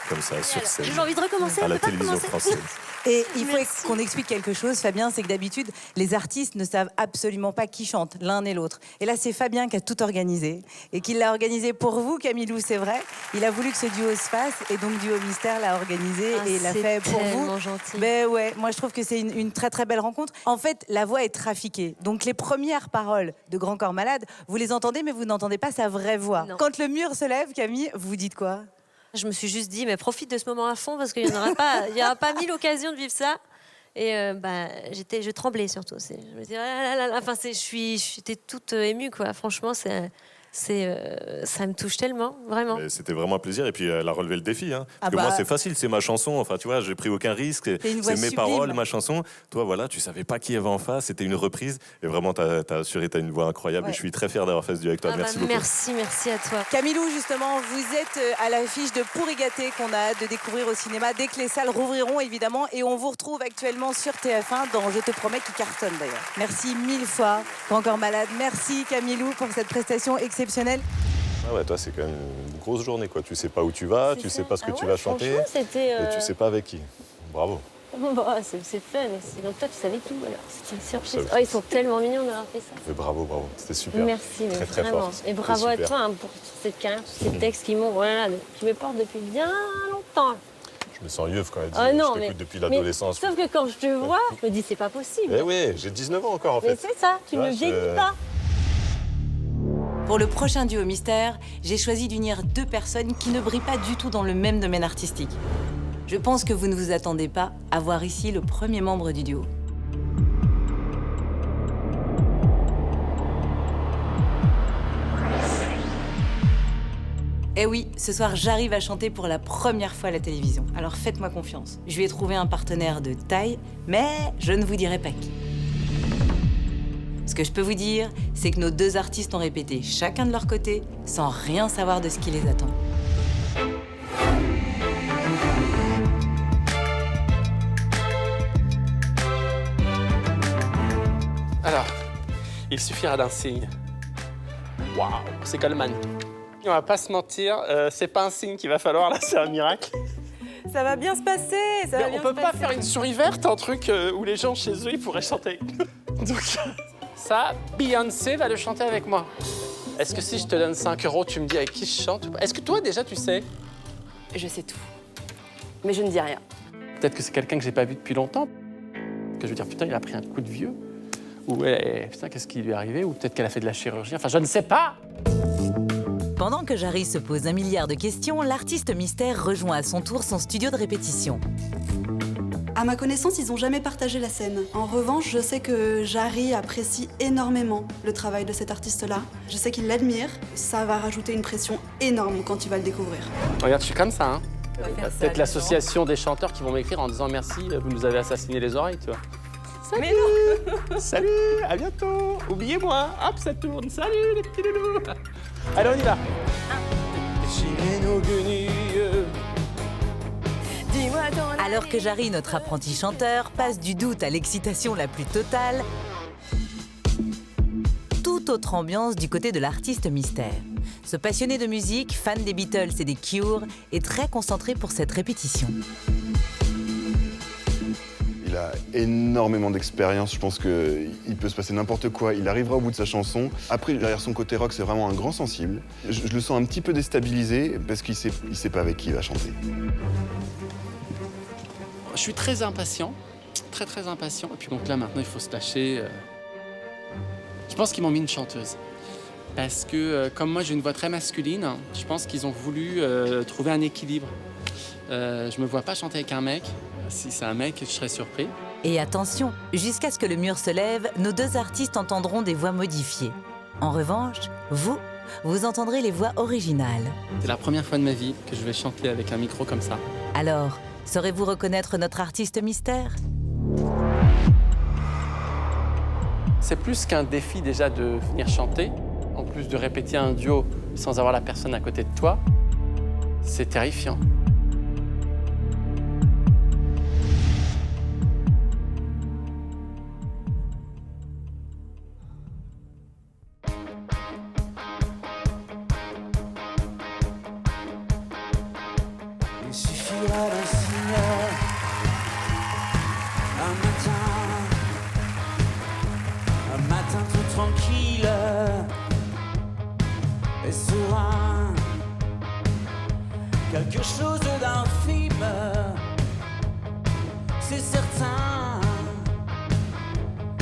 comme ça sur scène. J'ai envie de recommencer. À on la peut pas télévision recommencer française. Et il faut qu'on explique quelque chose, Fabien, c'est que d'habitude, les artistes ne savent absolument pas qui chante, l'un et l'autre. Et là, c'est Fabien qui a tout organisé. Et qui l'a organisé pour vous, Camilou, c'est vrai. Il a voulu que ce duo se fasse, et donc Duo Mystère l'a organisé Ah, et l'a c'est fait pour vous. tellement gentil. Ben ouais, moi je trouve que c'est une très très belle rencontre. En fait, la voix est trafiquée. Donc les premières paroles de Grand Corps Malade, vous les entendez, mais vous n'entendez pas sa vraie voix. Non. Quand le mur se lève, Camille, vous dites quoi? Je me suis juste dit, mais profite de ce moment à fond parce qu'il n'y aura pas mille occasions de vivre ça. Et je tremblais surtout. Je me disais, ah là là là, enfin, j'étais toute émue, quoi. Franchement, ça me touche tellement, vraiment. Mais c'était vraiment un plaisir et puis elle a relevé le défi. Hein. Ah Parce que bah. moi c'est facile, c'est ma chanson. Enfin tu vois, j'ai pris aucun risque. C'est une voix C'est mes sublime. paroles, ma chanson. Toi voilà, tu savais pas qui il y avait en face. C'était une reprise et vraiment t'as assuré, t'as une voix incroyable. Ouais. Et je suis très fier d'avoir fait ce duo avec toi. Ah Merci bah, beaucoup. merci à toi. Camilou, justement, vous êtes à l'affiche de Pourri gâté qu'on a hâte de découvrir au cinéma dès que les salles rouvriront, évidemment. Et on vous retrouve actuellement sur TF1 dans Je te promets qui cartonne d'ailleurs. Merci mille fois, Grand Corps Malade. Merci Camilou pour cette prestation exceptionnelle. Ah ouais, toi c'est quand même une grosse journée quoi. Tu sais pas où tu vas, tu sais pas ce que tu vas chanter Franchement, c'était. et tu sais pas avec qui. Bravo. C'est fun. Donc toi, tu savais tout. Alors, c'était une surprise. Je savais. Oh, ils sont tellement mignons d'avoir fait ça. Mais bravo, bravo. C'était super. Merci, mais Très très vraiment. fort. Et bravo à toi pour cette carrière, tous ces textes qui m'ont. Voilà, qui me portent depuis bien longtemps. Je me sens yeuve quand elle dit. Oh non, je mais. t'écoute depuis l'adolescence. Sauf que quand je te vois, je me dis, c'est pas possible. Eh oui, j'ai 19 ans encore en Mais fait. c'est ça, tu Ouais, ne vieillis pas. Pour le prochain duo mystère, j'ai choisi d'unir deux personnes qui ne brillent pas du tout dans le même domaine artistique. Je pense que vous ne vous attendez pas à voir ici le premier membre du duo. Eh oui, ce soir, j'arrive à chanter pour la première fois à la télévision. Alors faites-moi confiance. Je lui ai trouvé un partenaire de taille, mais je ne vous dirai pas qui. Ce que je peux vous dire, c'est que nos deux artistes ont répété chacun de leur côté, sans rien savoir de ce qui les attend. Alors, il suffira d'un signe. Waouh, c'est Coleman. On va pas se mentir, c'est pas un signe qu'il va falloir, là, c'est un miracle. Ça va bien se passer, ça va Mais bien on peut se pas passer. faire une souris verte, un truc où les gens chez eux, ils pourraient chanter. Donc, ça, Beyoncé va le chanter avec moi. Est-ce que si je te donne 5 €, tu me dis avec qui je chante ou pas? Est-ce que toi, déjà, tu sais? Je sais tout. Mais je ne dis rien. Peut-être que c'est quelqu'un que j'ai pas vu depuis longtemps. Que je veux dire, putain, il a pris un coup de vieux. Ou putain, qu'est-ce qui lui est arrivé? Ou peut-être qu'elle a fait de la chirurgie. Enfin, je ne sais pas. Pendant que Jarry se pose 1 milliard de questions, l'artiste mystère rejoint à son tour son studio de répétition. À ma connaissance, ils n'ont jamais partagé la scène. En revanche, je sais que Jarry apprécie énormément le travail de cet artiste-là. Je sais qu'il l'admire. Ça va rajouter une pression énorme quand il va le découvrir. Regarde, je suis comme ça, hein. Peut-être l'association des chanteurs qui vont m'écrire en disant merci, vous nous avez assassiné les oreilles, tu vois. Mais non. Salut, à bientôt. Oubliez-moi. Hop, ça tourne. Salut les petits loulous. Allez, on y va. J'irai nos guenilles. Alors que Jarry, notre apprenti chanteur, passe du doute à l'excitation la plus totale, toute autre ambiance du côté de l'artiste mystère. Ce passionné de musique, fan des Beatles et des Cure, est très concentré pour cette répétition. Il a énormément d'expérience, je pense qu'il peut se passer n'importe quoi, il arrivera au bout de sa chanson. Après, derrière son côté rock, c'est vraiment un grand sensible. Je le sens un petit peu déstabilisé parce qu'il sait pas avec qui il va chanter. Je suis très impatient, très impatient. Et puis donc là, maintenant, il faut se lâcher. Je pense qu'ils m'ont mis une chanteuse. Parce que, comme moi, j'ai une voix très masculine, je pense qu'ils ont voulu trouver un équilibre. Je me vois pas chanter avec un mec. Si c'est un mec, je serais surpris. Et attention, jusqu'à ce que le mur se lève, nos deux artistes entendront des voix modifiées. En revanche, vous entendrez les voix originales. C'est la première fois de ma vie que je vais chanter avec un micro comme ça. Alors, saurez-vous reconnaître notre artiste mystère? C'est plus qu'un défi déjà de venir chanter, en plus de répéter un duo sans avoir la personne à côté de toi. C'est terrifiant. Il suffira d'un signal, un matin tout tranquille et serein, quelque chose d'infime, c'est certain,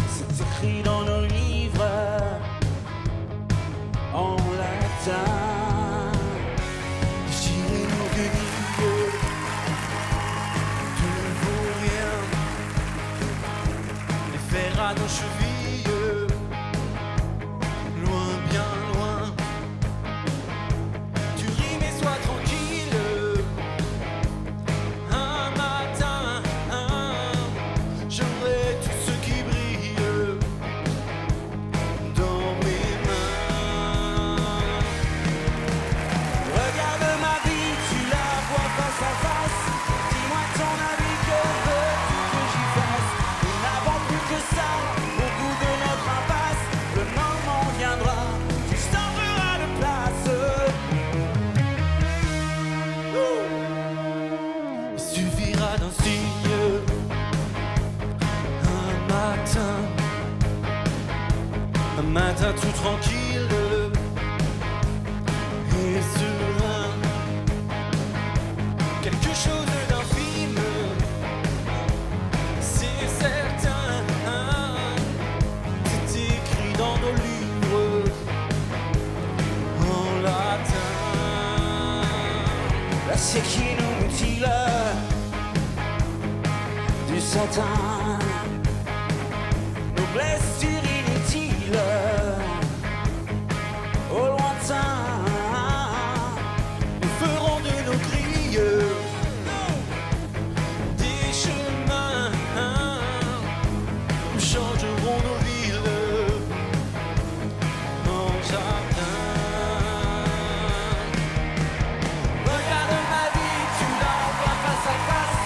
c'est écrit dans nos livres en latin. Déchirer nos guenilles ne vaut rien, les fers à nos chevilles, loin, bien loin. Tu rimes et sois tranquille. Un matin, j'aurai tout ce qui brille dans mes mains. Regarde ma vie, tu la vois face à face. Dis-moi ton avis, que veux-tu que j'y fasse? Nous n'avons plus que ça, au bout de notre impasse. Le moment viendra, tu changeras de place. Il suffira d'un signe, un matin tout tranquille et serein, quelque chose d'infime, c'est certain, c'est écrit dans nos livres en latin. L'acier qui nous mutile, du satin, nos blessures inutiles, au lointain, nous ferons de nos grilles des chemins, nous changerons nos villes en jardin. Regarde ma vie, tu la vois face à face.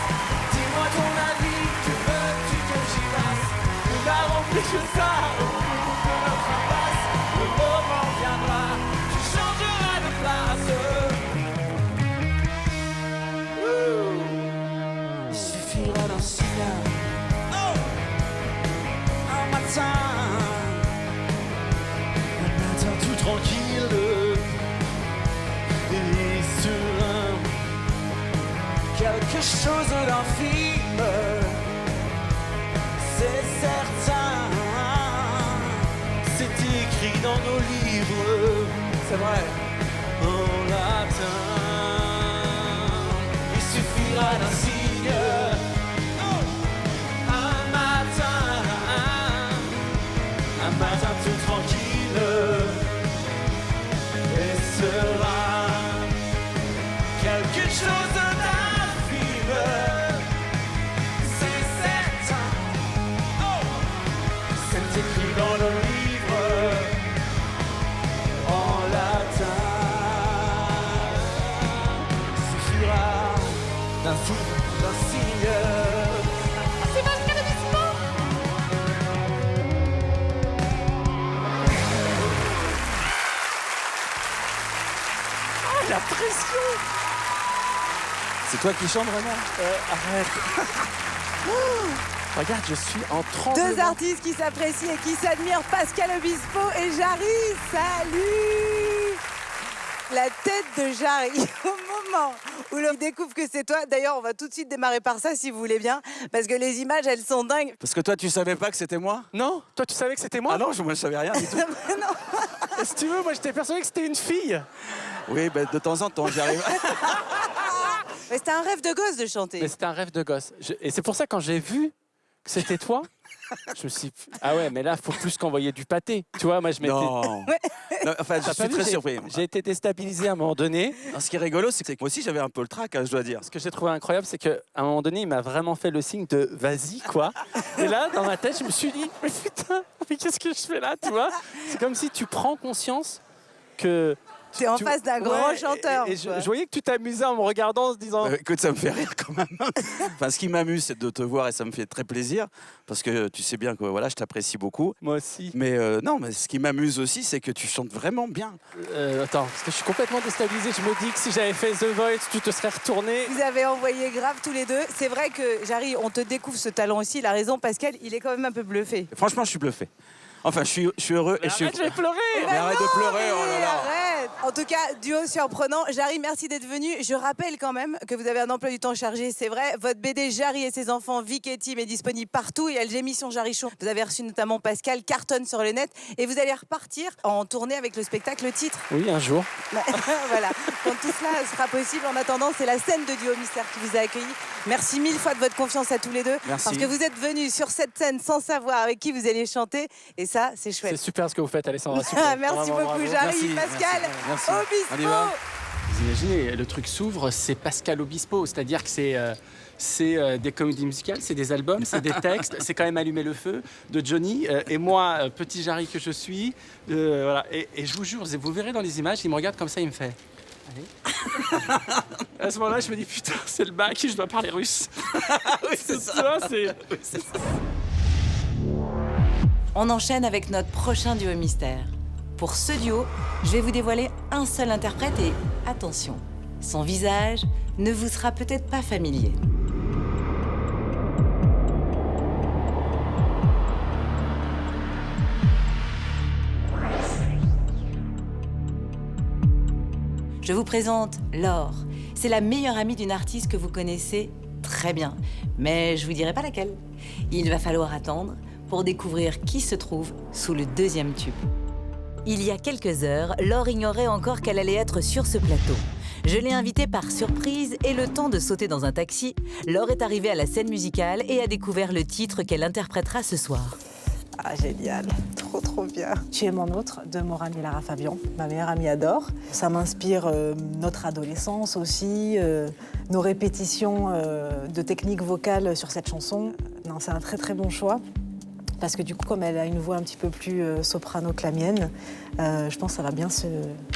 Dis-moi ton avis, que veux-tu que j'y fasse? Nous n'avons plus que ça, au bout de notre impasse. Le moment viendra, tu changeras de place. Il suffira d'un signal, un matin tout tranquille et serein, quelque chose d'infime, c'est certain, c'est écrit dans nos livres, c'est vrai, en latin. Il suffira d'un signe, un matin tout tranquille et serein, quelque chose d'infime. d'un signe. C'est Pascal Obispo. Ah, la pression. C'est toi qui chantes vraiment? Arrête. Regarde, je suis en tremblement. Deux artistes qui s'apprécient et qui s'admirent, Pascal Obispo et Jarry. Salut! La tête de Jarry au moment où l'on découvre que c'est toi. D'ailleurs, on va tout de suite démarrer par ça si vous voulez bien, parce que les images, elles sont dingues. Parce que toi, tu savais pas que c'était moi? Non, toi, tu savais que c'était moi? Ah non, moi, je savais rien du tout. Si tu veux, moi, j'étais persuadé que c'était une fille. Oui, ben, de temps en temps, j'y arrive. Mais c'était un rêve de gosse de chanter. Mais c'était un rêve de gosse. Et c'est pour ça, quand j'ai vu que c'était toi, je me suis dit, ah ouais, mais là, il faut plus qu'envoyer du pâté. Tu vois, moi, je m'étais... Non. Non, enfin, je suis très surpris. J'ai été déstabilisé à un moment donné. Alors, ce qui est rigolo, c'est que moi aussi, j'avais un peu le trac, hein, je dois dire. Ce que j'ai trouvé incroyable, c'est qu'à un moment donné, il m'a vraiment fait le signe de vas-y, quoi. Et là, dans ma tête, je me suis dit, mais putain, mais qu'est-ce que je fais là, tu vois? C'est comme si tu prends conscience que... T'es en face d'un grand chanteur. Et je voyais que tu t'amusais en me regardant en se disant... Écoute, ça me fait rire quand même. Enfin, ce qui m'amuse, c'est de te voir et ça me fait très plaisir. Parce que tu sais bien que voilà, je t'apprécie beaucoup. Moi aussi. Mais non, mais ce qui m'amuse aussi, c'est que tu chantes vraiment bien. Attends, parce que je suis complètement déstabilisé. Je me dis que si j'avais fait The Voice, tu te serais retourné. Vous avez envoyé grave tous les deux. C'est vrai que, Jarry, on te découvre ce talent aussi. Il a raison, Pascal, il est quand même un peu bluffé. Franchement, je suis bluffé. Enfin, je suis heureux et je suis... Arrête, je vais pleurer. Mais arrête de pleurer, oh là là. Arrête. En tout cas, duo surprenant. Jarry, merci d'être venu. Je rappelle quand même que vous avez un emploi du temps chargé, c'est vrai. Votre BD Jarry et ses enfants, Vic et Tim, est disponible partout. Il y a l'émission Jarry Show. Vous avez reçu notamment Pascal, cartonne sur le net. Et vous allez repartir en tournée avec le spectacle titre. Oui, un jour. Voilà. Quand tout cela sera possible, en attendant, c'est la scène de Duo Mystère qui vous a accueilli. Merci mille fois de votre confiance à tous les deux. Merci. Parce que vous êtes venus sur cette scène sans savoir avec qui vous alliez chanter. Et ça, c'est chouette. C'est super ce que vous faites, Alessandra. Super. Merci Vraiment, beaucoup, bravo. Jarry, Merci, Pascal, merci. Obispo. On y va. Vous imaginez, le truc s'ouvre, c'est Pascal Obispo, c'est-à-dire que c'est des comédies musicales, c'est des albums, c'est des textes, c'est quand même Allumer le feu de Johnny. Et moi, petit Jarry que je suis, voilà. Et je vous jure, vous verrez dans les images, il me regarde comme ça, il me fait... Allez. À ce moment-là, je me dis, putain, c'est le bac, je dois parler russe. Oui, c'est ça. On enchaîne avec notre prochain duo mystère. Pour ce duo, je vais vous dévoiler un seul interprète et attention, son visage ne vous sera peut-être pas familier. Je vous présente Laure. C'est la meilleure amie d'une artiste que vous connaissez très bien, mais je vous dirai pas laquelle. Il va falloir attendre pour découvrir qui se trouve sous le deuxième tube. Il y a quelques heures, Laure ignorait encore qu'elle allait être sur ce plateau. Je l'ai invitée par surprise et le temps de sauter dans un taxi, Laure est arrivée à la scène musicale et a découvert le titre qu'elle interprétera ce soir. Ah, génial, trop bien. Tu es mon autre de mon amie Lara Fabian, ma meilleure amie adore. Ça m'inspire notre adolescence aussi, nos répétitions de techniques vocales sur cette chanson. Non, c'est un très bon choix. Parce que du coup, comme elle a une voix un petit peu plus soprano que la mienne, je pense que ça va bien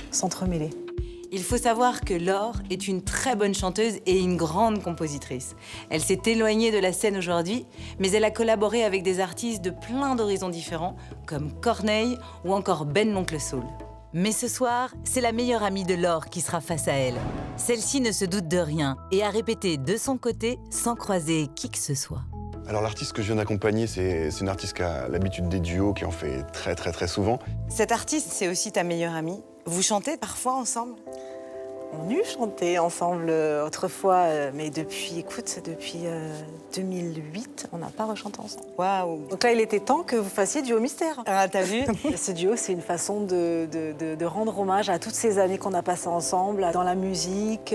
s'entremêler. Il faut savoir que Laure est une très bonne chanteuse et une grande compositrice. Elle s'est éloignée de la scène aujourd'hui, mais elle a collaboré avec des artistes de plein d'horizons différents, comme Corneille ou encore Ben l'Oncle Soul. Mais ce soir, c'est la meilleure amie de Laure qui sera face à elle. Celle-ci ne se doute de rien et a répété de son côté sans croiser qui que ce soit. Alors l'artiste que je viens d'accompagner, c'est une artiste qui a l'habitude des duos, qui en fait très souvent. Cette artiste, c'est aussi ta meilleure amie. Vous chantez parfois ensemble ? On a chanté ensemble autrefois, mais depuis 2008, on n'a pas rechanté ensemble. Waouh! Donc là, il était temps que vous fassiez duo mystère. Ah, t'as vu? Ce duo, c'est une façon de rendre hommage à toutes ces années qu'on a passées ensemble, dans la musique,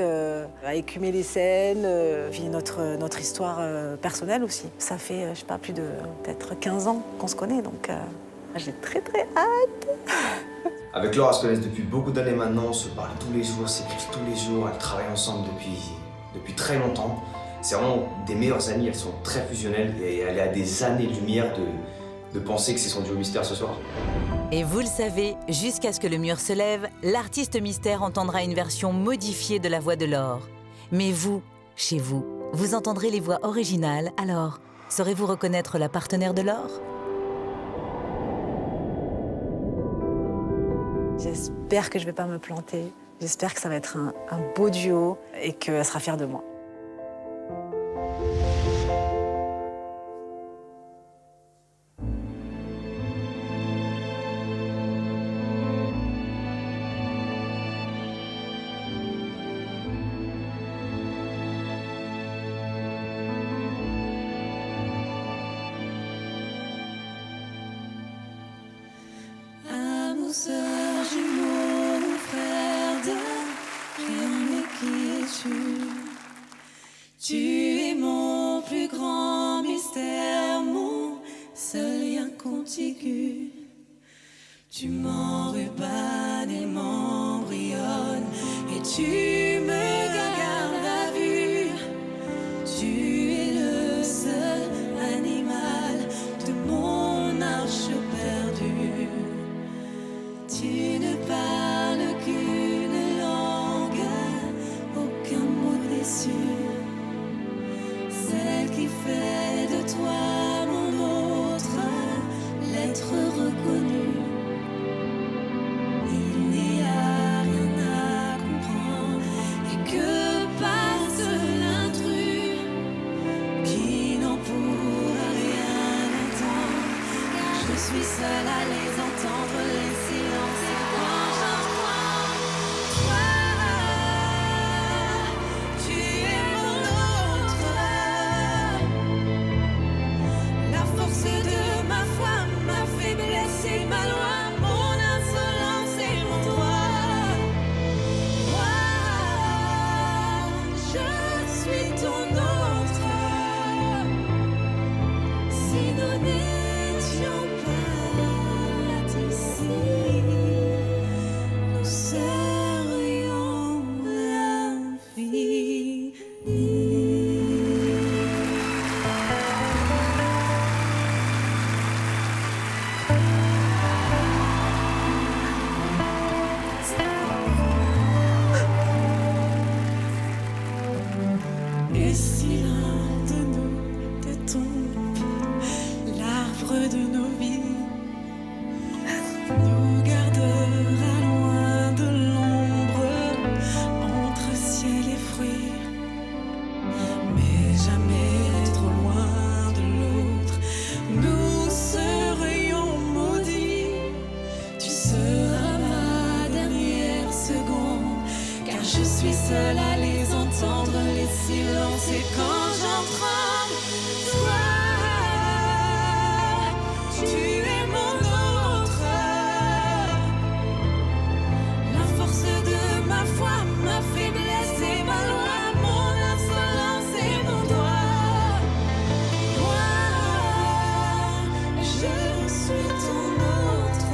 à écumer les scènes, puis notre histoire personnelle aussi. Ça fait, je sais pas, plus de peut-être 15 ans qu'on se connaît, donc j'ai très hâte. Avec Laure, elle se connaît depuis beaucoup d'années maintenant, on se parle tous les jours, s'écrit tous les jours, elles travaillent ensemble depuis très longtemps. C'est vraiment des meilleures amies, elles sont très fusionnelles et elle est à des années-lumière de penser que c'est son duo mystère ce soir. Et vous le savez, jusqu'à ce que le mur se lève, l'artiste mystère entendra une version modifiée de la voix de Laure. Mais vous, Chez vous, vous entendrez les voix originales, alors saurez-vous reconnaître la partenaire de Laure ? J'espère que je vais pas me planter. J'espère que ça va être un beau duo et qu'elle sera fière de moi. Sœur jumeau, frère de rien, mais qui es-tu? Tu es mon plus grand mystère, mon seul lien contigu. Tu m'enrubannes et m'embrionnes et tu me gardes à vue. Tu es le seul animal de mon arche perdue. Tu ne parles qu'une langue, aucun mot déçu. Celle qui fait de toi mon autre, l'être reconnu. Il n'y a rien à comprendre et que passe l'intrus qui n'en pourra rien entendre. Car je suis seule à les entendre, les silences et quand j'entends toi, tu es mon autre. La force de ma foi, ma faiblesse et ma loi, mon insolence et mon droit. Moi, je suis ton autre. Si nous n'étions pas d'ici, nous serions l'infini. Et si l'un de nous te tombe, l'arbre de nos vies nous gardera loin de l'ombre entre ciel et fruits, mais jamais trop loin de l'autre. Nous serions maudits. Tu seras ma dernière seconde, car je suis seule à les entendre, les silences et quand j'en tremble, toi, tu es mon autre. La force de ma foi, ma faiblesse et ma loi, mon insolence et mon droit. Moi, je suis ton autre.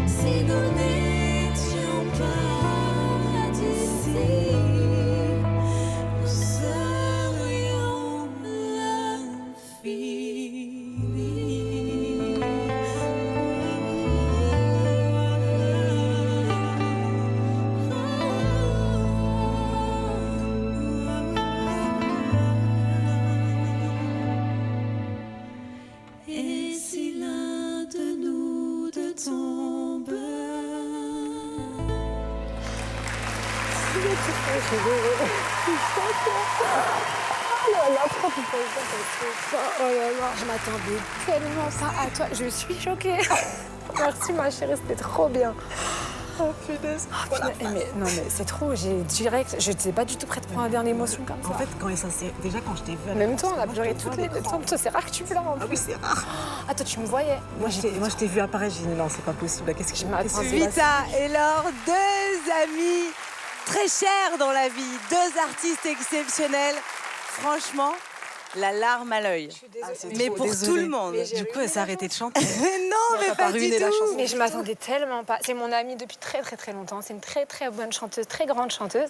Si nous n'étions pas d'ici, nous serions l'infini. Et si l'un de nous deux tombe, Je m'attendais tellement pas à toi. Je suis choquée. Merci ma chérie, c'était trop bien. Oh punaise. Mais non mais c'est trop, j'ai direct, je n'étais pas du tout prête pour un dernier émotion comme ça. En fait, déjà quand je t'ai vu... Même toi, on a pleuré toutes les deux. Toi, c'est rare que tu pleures en plus. Ah oui, c'est rare. Ah toi, tu me voyais. Moi, je t'ai vu apparaître, j'ai dit non, c'est pas possible. Qu'est-ce que je m'attendais? Vita et Laure, deux amis très chers dans la vie, deux artistes exceptionnels. Franchement, la larme à l'œil. Mais pour tout le monde. Du coup, elle s'est arrêtée de chanter. Mais non, mais pas du tout. Mais je m'attendais tellement pas. C'est mon amie depuis très très très longtemps. C'est une très très bonne chanteuse, très grande chanteuse.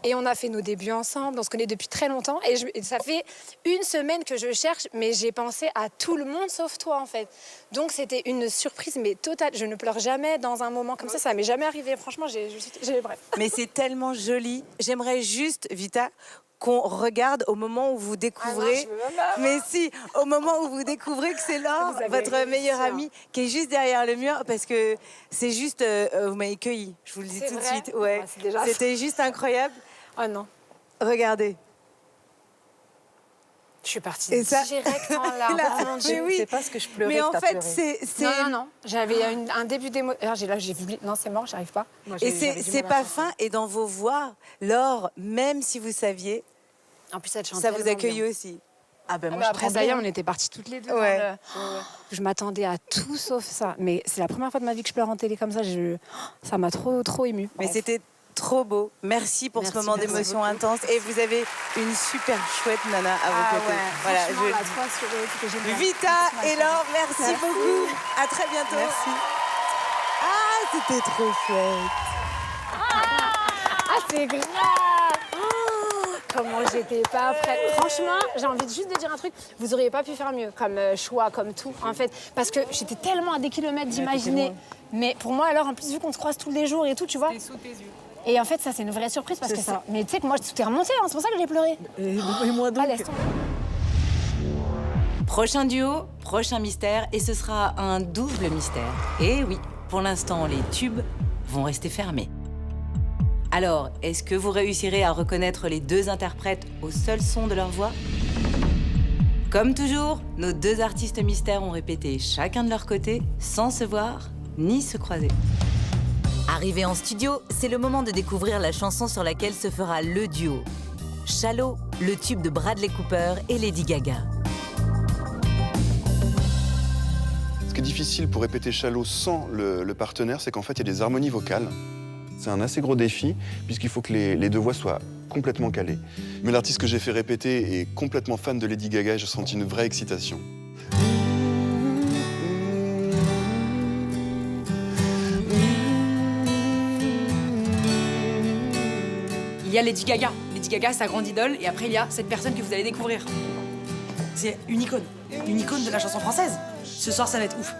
Et on a fait nos débuts ensemble, on se connaît depuis très longtemps. Et ça fait 1 semaine que je cherche, mais j'ai pensé à tout le monde sauf toi, en fait. Donc c'était une surprise, mais totale. Je ne pleure jamais dans un moment comme ça m'est jamais arrivé. Franchement, bref. Mais c'est tellement joli. J'aimerais juste, Vita, qu'on regarde au moment où vous découvrez... mais si, au moment où vous découvrez que c'est Laure, votre meilleure amie, qui est juste derrière le mur, parce que c'est juste... vous m'avez cueilli, je vous le dis tout de suite. Ouais. C'était juste incroyable. Oh non. Regardez. Je suis partie direct en larmes. Mais oui. C'est pas ce que je pleurais. Mais en fait, c'est... Non. J'avais un début d'émotion. Là, j'ai vu... Non, c'est mort, j'arrive pas. Et c'est pas fin. Et dans vos voix, Laure, même si vous saviez... En plus, elle chante ça vous accueille bien. aussi. Ah ben moi, après, d'ailleurs, on était partis toutes les deux. Ouais. Je m'attendais à tout sauf ça. Mais c'est la première fois de ma vie que je pleure en télé comme ça. Ça m'a trop émue. Mais c'était trop beau. Merci pour ce moment d'émotion intense. Et vous avez une super chouette nana à vos côtés. Ouais. Voilà, Vita et Laure, merci beaucoup. À très bientôt. Merci. Ah, c'était trop chouette. Ah, c'est grave. Comment j'étais pas prête. Franchement, j'ai envie juste de dire un truc. Vous auriez pas pu faire mieux comme choix, comme tout, en fait. Parce que j'étais tellement à des kilomètres d'imaginer. Mais pour moi, alors, en plus, vu qu'on se croise tous les jours et tout, tu vois. Sous tes yeux. Et en fait, ça, c'est une vraie surprise parce que ça. Mais tu sais que moi, tout est remonté, hein, c'est pour ça que j'ai pleuré. Et moi donc. Laisse tomber. Prochain duo, prochain mystère, et ce sera un double mystère. Et oui, pour l'instant, les tubes vont rester fermés. Alors, est-ce que vous réussirez à reconnaître les deux interprètes au seul son de leur voix? Comme toujours, nos deux artistes mystères ont répété chacun de leur côté, sans se voir ni se croiser. Arrivé en studio, c'est le moment de découvrir la chanson sur laquelle se fera le duo. Shallow, le tube de Bradley Cooper et Lady Gaga. Ce qui est difficile pour répéter Shallow sans le partenaire, c'est qu'en fait, il y a des harmonies vocales. C'est un assez gros défi, puisqu'il faut que les deux voix soient complètement calées. Mais l'artiste que j'ai fait répéter est complètement fan de Lady Gaga et j'ai senti une vraie excitation. Il y a Lady Gaga. Lady Gaga, sa grande idole, et après il y a cette personne que vous allez découvrir. C'est une icône de la chanson française. Ce soir, ça va être ouf.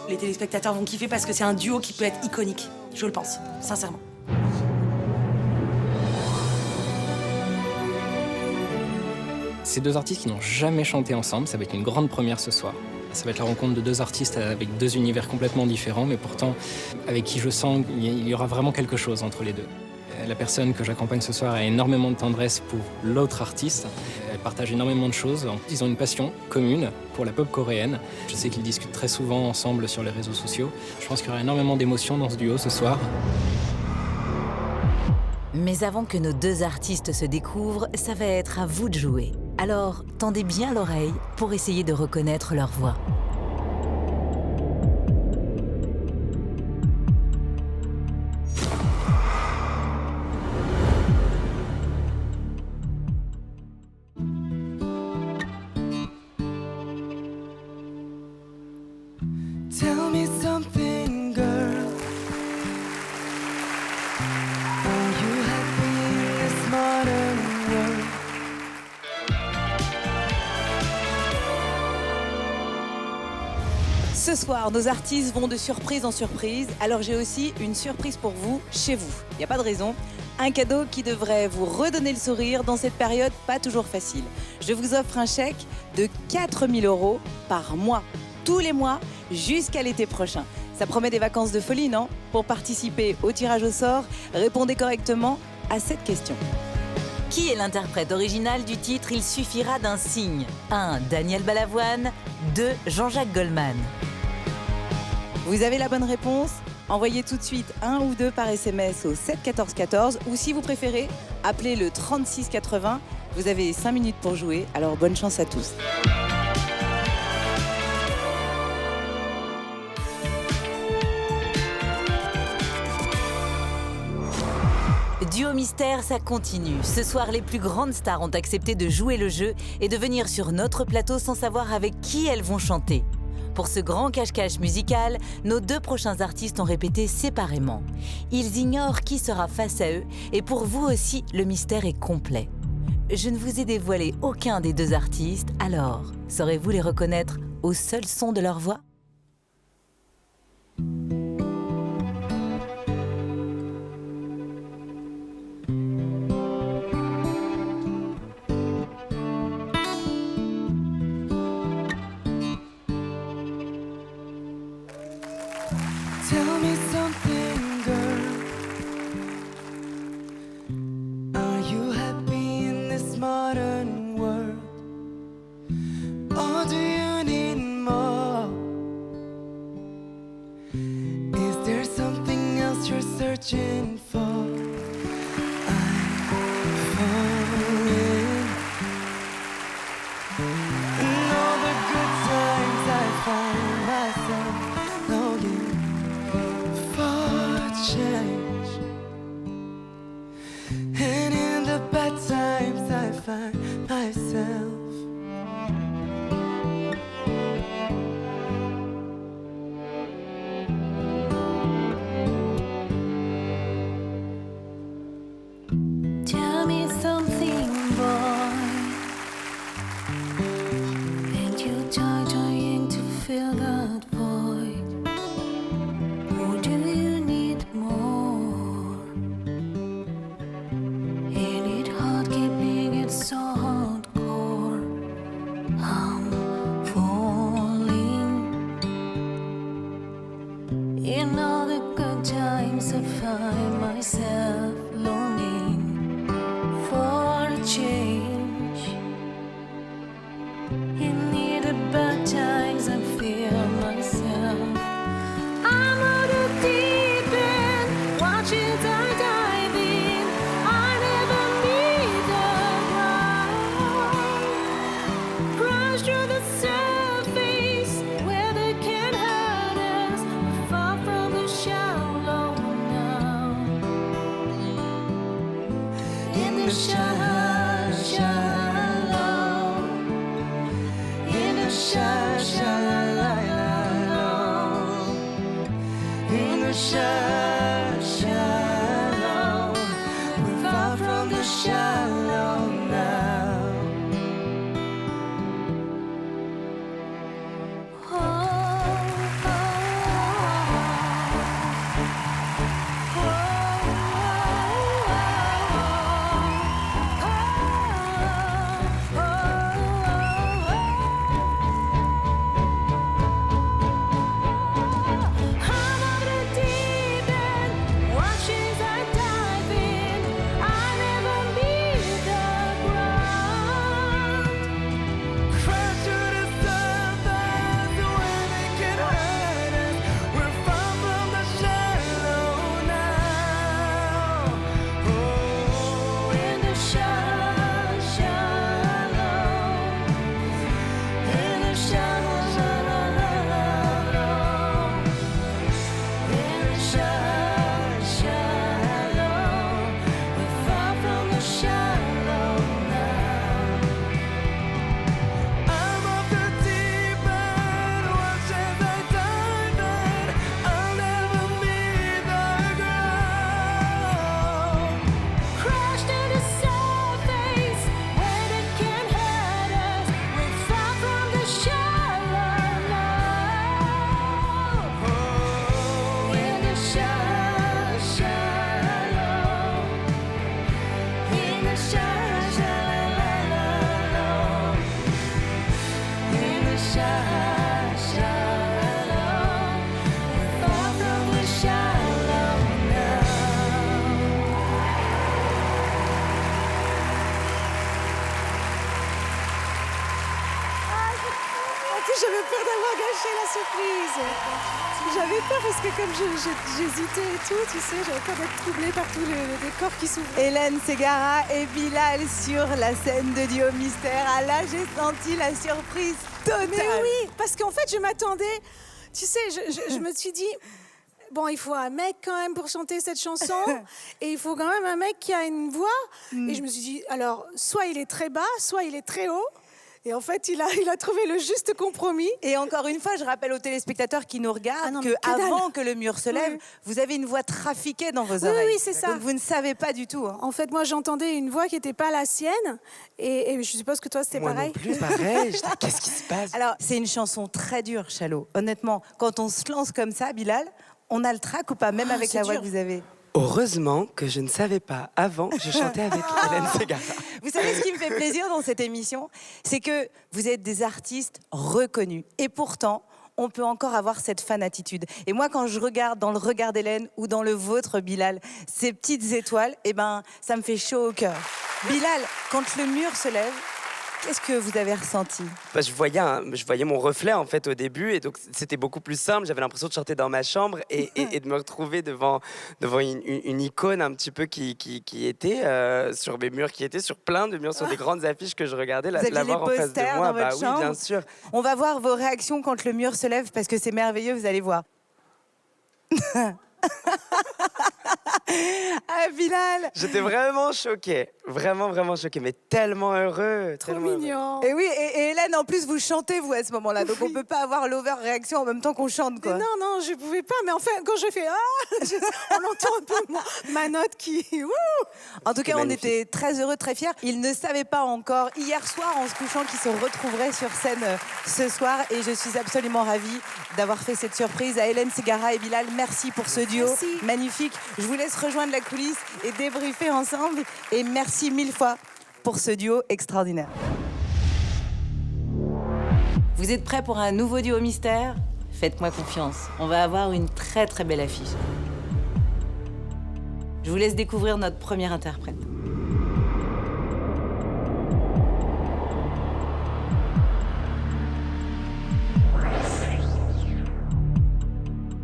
Les téléspectateurs vont kiffer parce que c'est un duo qui peut être iconique. Je le pense, sincèrement. Ces deux artistes qui n'ont jamais chanté ensemble, ça va être une grande première ce soir. Ça va être la rencontre de deux artistes avec deux univers complètement différents, mais pourtant avec qui je sens qu'il y aura vraiment quelque chose entre les deux. La personne que j'accompagne ce soir a énormément de tendresse pour l'autre artiste. Elle partage énormément de choses. Ils ont une passion commune pour la pop coréenne. Je sais qu'ils discutent très souvent ensemble sur les réseaux sociaux. Je pense qu'il y aura énormément d'émotions dans ce duo ce soir. Mais avant que nos deux artistes se découvrent, ça va être à vous de jouer. Alors, tendez bien l'oreille pour essayer de reconnaître leur voix. Tell me something, girl. Are you happy in this modern world? Ce soir, nos artistes vont de surprise en surprise. Alors j'ai aussi une surprise pour vous, chez vous. Il n'y a pas de raison. Un cadeau qui devrait vous redonner le sourire dans cette période pas toujours facile. Je vous offre un chèque de 4 000 € par mois. Tous les mois, jusqu'à l'été prochain. Ça promet des vacances de folie, non? Pour participer au tirage au sort, répondez correctement à cette question. Qui est l'interprète original du titre « Il suffira d'un signe » 1. Daniel Balavoine. 2. Jean-Jacques Goldman. Vous avez la bonne réponse? Envoyez tout de suite 1 ou 2 par SMS au 7 14 14 ou si vous préférez, appelez le 36 80. Vous avez 5 minutes pour jouer, alors bonne chance à tous. Duo Mystère, ça continue. Ce soir, les plus grandes stars ont accepté de jouer le jeu et de venir sur notre plateau sans savoir avec qui elles vont chanter. Pour ce grand cache-cache musical, nos 2 prochains artistes ont répété séparément. Ils ignorent qui sera face à eux et pour vous aussi, le mystère est complet. Je ne vous ai dévoilé aucun des 2 artistes, alors saurez-vous les reconnaître au seul son de leur voix ? Tell me something, girl. Are you happy in this modern world? Or do you need more? Is there something else you're searching for? I'm falling. In all the good times I find myself longing for change, and in the bad times I find myself Tell me something, boy. And you trying to fill that void. Or do you need more? Ain't it hard keeping it so hardcore? I'm falling. In all the good times I find myself longing for a change. In the bad times I feel myself. I'm out of deep end, watch as I dive in. I never meet the ground. Crash through the surface where they can hurt us. We're far from the shallow now. In the shallow. In the shallow. in the shallow. We're far from the shallow now. J'avais peur d'avoir gâché la surprise. J'avais peur parce que comme j'hésitais et tout, tu sais, j'avais peur d'être troublée par tous les décors qui s'ouvrent. Hélène Ségara et Bilal sur la scène de Duo Mystère. Ah là, j'ai senti la surprise totale. Mais oui, parce qu'en fait, je m'attendais... Tu sais, je me suis dit... Bon, il faut un mec quand même pour chanter cette chanson et il faut quand même un mec qui a une voix. Et je me suis dit, alors, soit il est très bas, soit il est très haut. Et en fait, il a trouvé le juste compromis. Et encore une fois, je rappelle aux téléspectateurs qui nous regardent qu'avant que le mur se lève, vous avez une voix trafiquée dans vos oreilles. Oui, c'est ça. Donc vous ne savez pas du tout. En fait, moi, j'entendais une voix qui n'était pas la sienne. Et je suppose que toi, c'était pareil. Moi non plus, pareil. Qu'est-ce qui se passe? Alors, c'est une chanson très dure, Chalot. Honnêtement, quand on se lance comme ça, Bilal, on a le trac ou pas, même avec la voix que vous avez? Heureusement que je ne savais pas avant que je chantais avec Hélène Ségara. Vous savez ce qui me fait plaisir dans cette émission, c'est que vous êtes des artistes reconnus. Et pourtant, on peut encore avoir cette fan attitude. Et moi, quand je regarde dans le regard d'Hélène ou dans le vôtre, Bilal, ces petites étoiles, eh ben, ça me fait chaud au cœur. Bilal, quand le mur se lève, qu'est-ce que vous avez ressenti? Je voyais mon reflet en fait au début et donc c'était beaucoup plus simple. J'avais l'impression de chanter dans ma chambre et de me retrouver devant une icône un petit peu qui était sur mes murs, qui était sur plein de murs, sur des grandes affiches que je regardais, Vous aviez la voir en face de moi. dans votre Oui, chambre. bien sûr. On va voir vos réactions quand le mur se lève parce que c'est merveilleux, vous allez voir. Ah, Bilal! J'étais vraiment choquée, vraiment choquée, mais tellement heureux. Trop mignon. Et oui, et Hélène, en plus, vous chantez, vous, à ce moment-là. Donc, on peut pas avoir l'over-réaction en même temps qu'on chante, quoi. Non, je pouvais pas. Mais enfin, quand je fais on entend un peu ma note qui... En tout cas, on était très heureux, très fiers. Il ne savait pas encore, hier soir, en se couchant, qu'il se retrouverait sur scène ce soir. Et je suis absolument ravie d'avoir fait cette surprise à Hélène Ségara et Bilal. Merci pour ce duo magnifique. Je vous laisse rejoindre la coulisse et débriefer ensemble. Et merci mille fois pour ce duo extraordinaire. Vous êtes prêts pour un nouveau duo mystère? Faites-moi confiance, on va avoir une très très belle affiche. Je vous laisse découvrir notre premier interprète.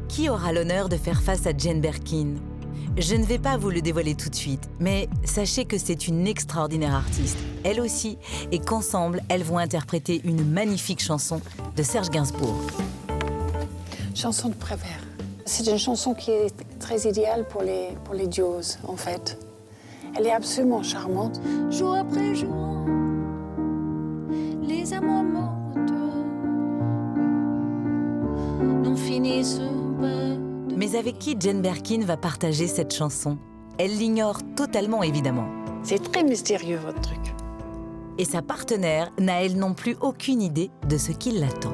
Qui aura l'honneur de faire face à Jane Birkin? Je ne vais pas vous le dévoiler tout de suite, mais sachez que c'est une extraordinaire artiste, elle aussi, et qu'ensemble, elles vont interpréter une magnifique chanson de Serge Gainsbourg. Chanson de Prévert. C'est une chanson qui est très idéale pour les duos, en fait. Elle est absolument charmante. Jour après jour, les amours montent, n'en finissent pas. Mais avec qui Jane Birkin va partager cette chanson? Elle l'ignore totalement, évidemment. C'est très mystérieux, votre truc. Et sa partenaire n'a, elle non plus, aucune idée de ce qui l'attend.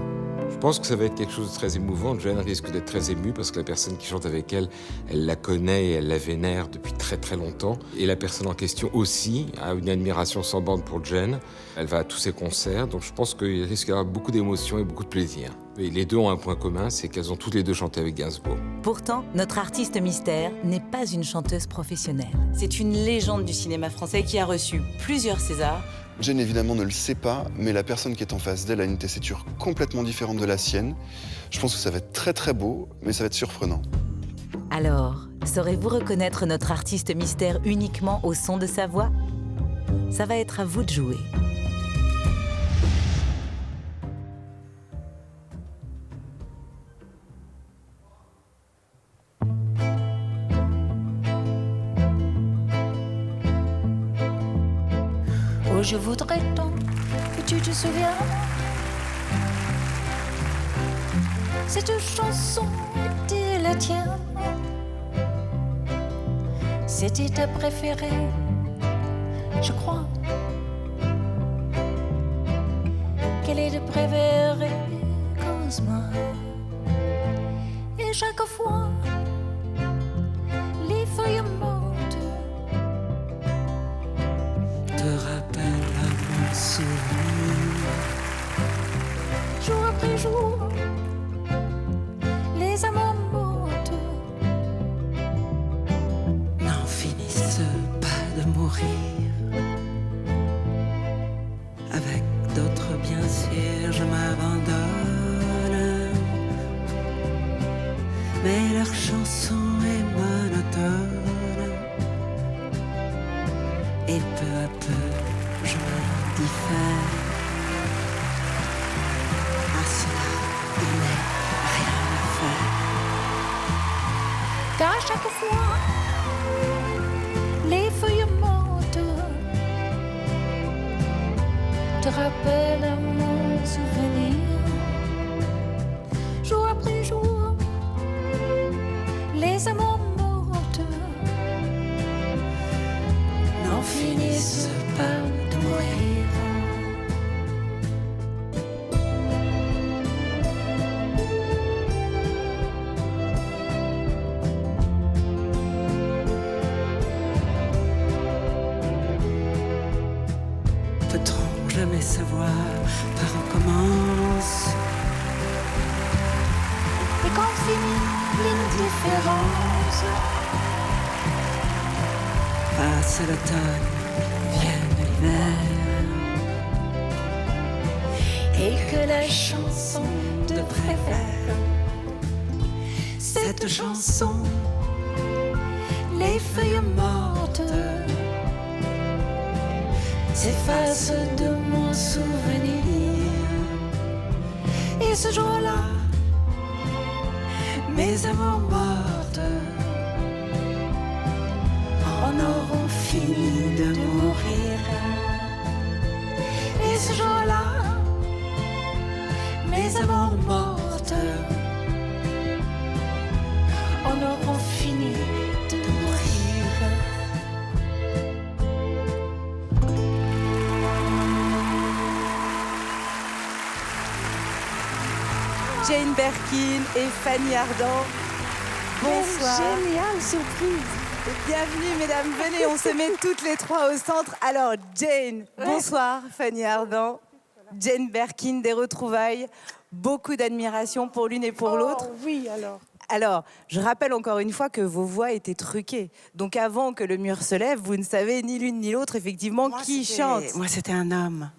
Je pense que ça va être quelque chose de très émouvant. Jane risque d'être très émue parce que la personne qui chante avec elle, elle la connaît et elle la vénère depuis très très longtemps. Et la personne en question aussi a une admiration sans borne pour Jane. Elle va à tous ses concerts, donc je pense qu'il risque d'y avoir beaucoup d'émotions et beaucoup de plaisir. Et les deux ont un point commun, c'est qu'elles ont toutes les deux chanté avec Gainsbourg. Pourtant, notre artiste mystère n'est pas une chanteuse professionnelle. C'est une légende du cinéma français qui a reçu plusieurs Césars. Jane, évidemment, ne le sait pas, mais la personne qui est en face d'elle a une tessiture complètement différente de la sienne. Je pense que ça va être très très beau, mais ça va être surprenant. Alors, saurez-vous reconnaître notre artiste mystère uniquement au son de sa voix? Ça va être à vous de jouer. Oh, je voudrais tant que tu te souviens. Cette chanson était la tienne. C'était ta préférée, je crois. Qu'elle est de préférée Cosma. Et chaque fois, les feuilles mortes te rappelle à mon souvenir. jour après jour, les amours mortes n'en finissent pas de mourir. Avec d'autres, bien sûr, je m'abandonne. Mais leur chanson est monotone. Et peu à peu, je m'en diffère. À cela, il n'est rien à faire. car à chaque fois, les feuilles mortes te rappelle à mon souvenir. Jour après jour, les amours mortes n'en finissent pas de mourir. Peut-on jamais savoir par où commence? Et quand finit l'indifférence, Passe l'automne, vienne l'hiver. et que la chanson te préfère, Cette chanson, les feuilles mortes s'effacent de mon souvenir. Et ce jour-là, mes amours mortes en auront fini de mourir. Et ce jour-là, mes amours mortes en auront fini de mourir. Jane Birkin et Fanny Ardant. Bonsoir. Génial, surprise. Bienvenue, mesdames. Venez, on se met toutes les trois au centre. Alors, Jane, bonsoir. Fanny Ardant. Jane Birkin, des retrouvailles. Beaucoup d'admiration pour l'une et pour l'autre. Oui, alors. Alors, je rappelle encore une fois que vos voix étaient truquées. Donc, avant que le mur se lève, vous ne savez ni l'une ni l'autre, effectivement, qui chante. Moi, c'était un homme.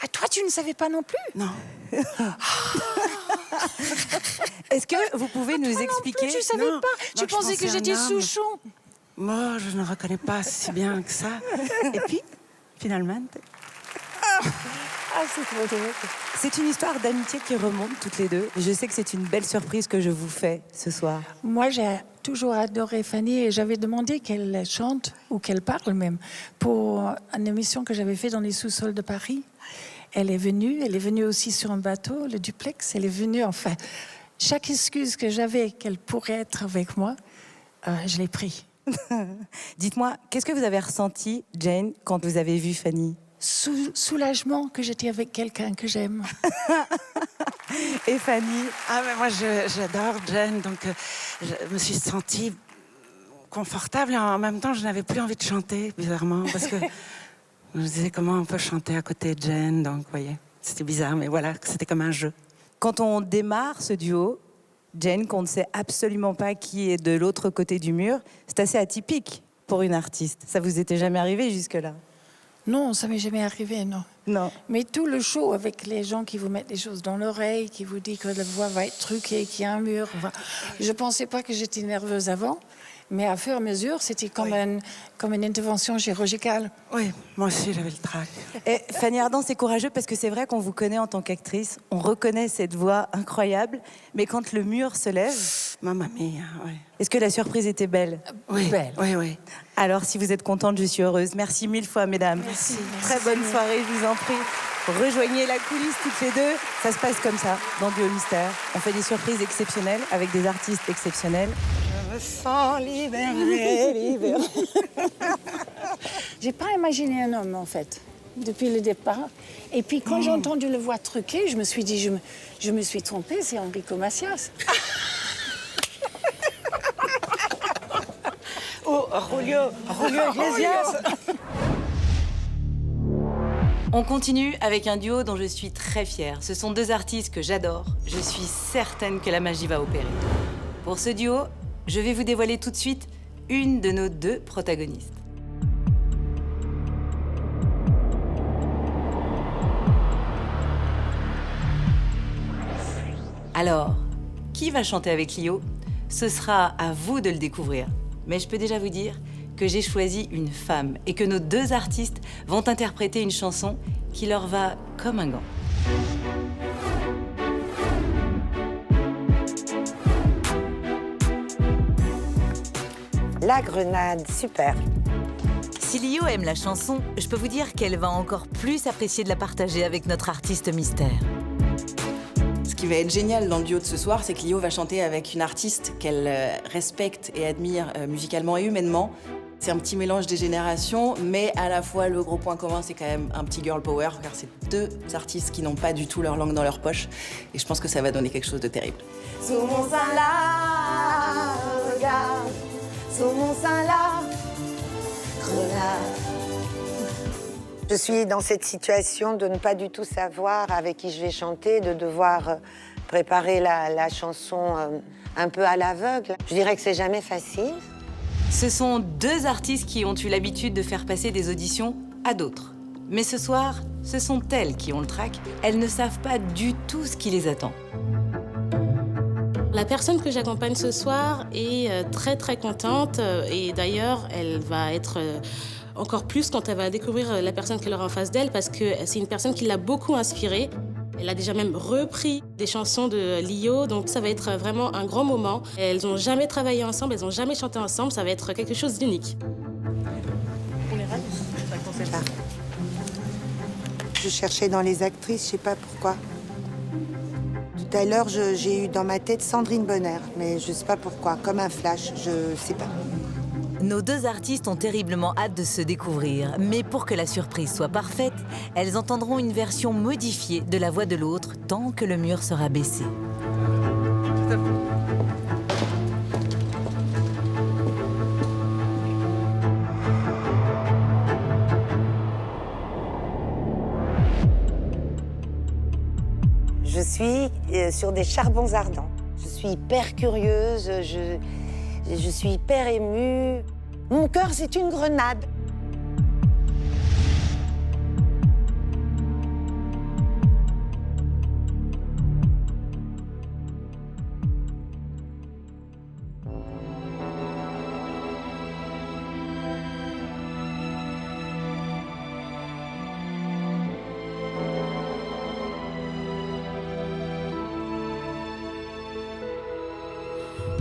Ah, toi, tu ne savais pas non plus? Non. Est-ce que vous pouvez nous expliquer? Tu savais Non, pas? moi, Tu je pensais que pensais j'étais un homme. Souchon? Moi, je ne reconnais pas si bien que ça. Et puis, finalement... Ah, c'est trop drôle. C'est une histoire d'amitié qui remonte toutes les deux. Je sais que c'est une belle surprise que je vous fais ce soir. Moi, j'ai toujours adoré Fanny et j'avais demandé qu'elle chante ou qu'elle parle même pour une émission que j'avais fait dans les sous-sols de Paris. Elle est venue aussi sur un bateau, le duplex. Elle est venue, enfin, chaque excuse que j'avais qu'elle pourrait être avec moi, je l'ai pris. Dites-moi, qu'est-ce que vous avez ressenti, Jane, quand vous avez vu Fanny? Soulagement que j'étais avec quelqu'un que j'aime. Et Fanny? Ah, mais moi, j'adore Jane, donc je me suis sentie confortable et en même temps, je n'avais plus envie de chanter, bizarrement, parce que je me disais comment on peut chanter à côté de Jane, donc, vous voyez, c'était bizarre, mais voilà, c'était comme un jeu. Quand on démarre ce duo, Jane, qu'on ne sait absolument pas qui est de l'autre côté du mur, c'est assez atypique pour une artiste. Ça vous était jamais arrivé jusque-là? Non, ça m'est jamais arrivé, non. Non. Mais tout le show avec les gens qui vous mettent des choses dans l'oreille, qui vous disent que la voix va être truquée, qu'il y a un mur. Enfin, je pensais pas que j'étais nerveuse avant, mais à fur et à mesure, c'était comme une intervention chirurgicale. Oui, moi aussi, j'avais le trac. Et Fanny Ardant, c'est courageux parce que c'est vrai qu'on vous connaît en tant qu'actrice, on reconnaît cette voix incroyable, mais quand le mur se lève... Mamma mia, oui. Est-ce que la surprise était belle? Oui, belle. Oui, oui. Alors, si vous êtes contente, je suis heureuse. Merci mille fois, mesdames. Merci. Très bonne soirée, je vous en prie. Rejoignez la coulisse toutes les deux. Ça se passe comme ça, dans Duo Mystère. On fait des surprises exceptionnelles avec des artistes exceptionnels. Je me sens libérée. J'ai pas imaginé un homme, en fait, depuis le départ. Et puis, quand j'ai entendu le voix truquée, je me suis dit, je me suis trompée, c'est Enrico Macias. Oh, Julio Iglesias. On continue avec un duo dont je suis très fière. Ce sont deux artistes que j'adore. Je suis certaine que la magie va opérer. Pour ce duo, je vais vous dévoiler tout de suite une de nos deux protagonistes. Alors, qui va chanter avec Lio? Ce sera à vous de le découvrir. Mais je peux déjà vous dire que j'ai choisi une femme et que nos deux artistes vont interpréter une chanson qui leur va comme un gant. La Grenade, super. Si Lio aime la chanson, je peux vous dire qu'elle va encore plus apprécier de la partager avec notre artiste mystère. Ce qui va être génial dans le duo de ce soir, c'est que Lio va chanter avec une artiste qu'elle respecte et admire musicalement et humainement. C'est un petit mélange des générations, mais à la fois le gros point commun, c'est quand même un petit girl power, car c'est deux artistes qui n'ont pas du tout leur langue dans leur poche. Et je pense que ça va donner quelque chose de terrible. Sous mon sein là, regarde, sous mon sein là, grenade. Je suis dans cette situation de ne pas du tout savoir avec qui je vais chanter, de devoir préparer la chanson un peu à l'aveugle. Je dirais que c'est jamais facile. Ce sont deux artistes qui ont eu l'habitude de faire passer des auditions à d'autres. Mais ce soir, ce sont elles qui ont le trac. Elles ne savent pas du tout ce qui les attend. La personne que j'accompagne ce soir est très très contente et d'ailleurs elle va être encore plus quand elle va découvrir la personne qu'elle aura en face d'elle parce que c'est une personne qui l'a beaucoup inspirée. Elle a déjà même repris des chansons de Lio, donc ça va être vraiment un grand moment. Elles n'ont jamais travaillé ensemble, elles n'ont jamais chanté ensemble, ça va être quelque chose d'unique. On est ravis, ça ne pas. Je cherchais dans les actrices, je ne sais pas pourquoi. Tout à l'heure, j'ai eu dans ma tête Sandrine Bonner, mais je ne sais pas pourquoi, comme un flash, je ne sais pas. Nos deux artistes ont terriblement hâte de se découvrir, mais pour que la surprise soit parfaite, elles entendront une version modifiée de la voix de l'autre tant que le mur sera baissé. Je suis sur des charbons ardents. Je suis hyper curieuse, je suis hyper émue. Mon cœur, c'est une grenade.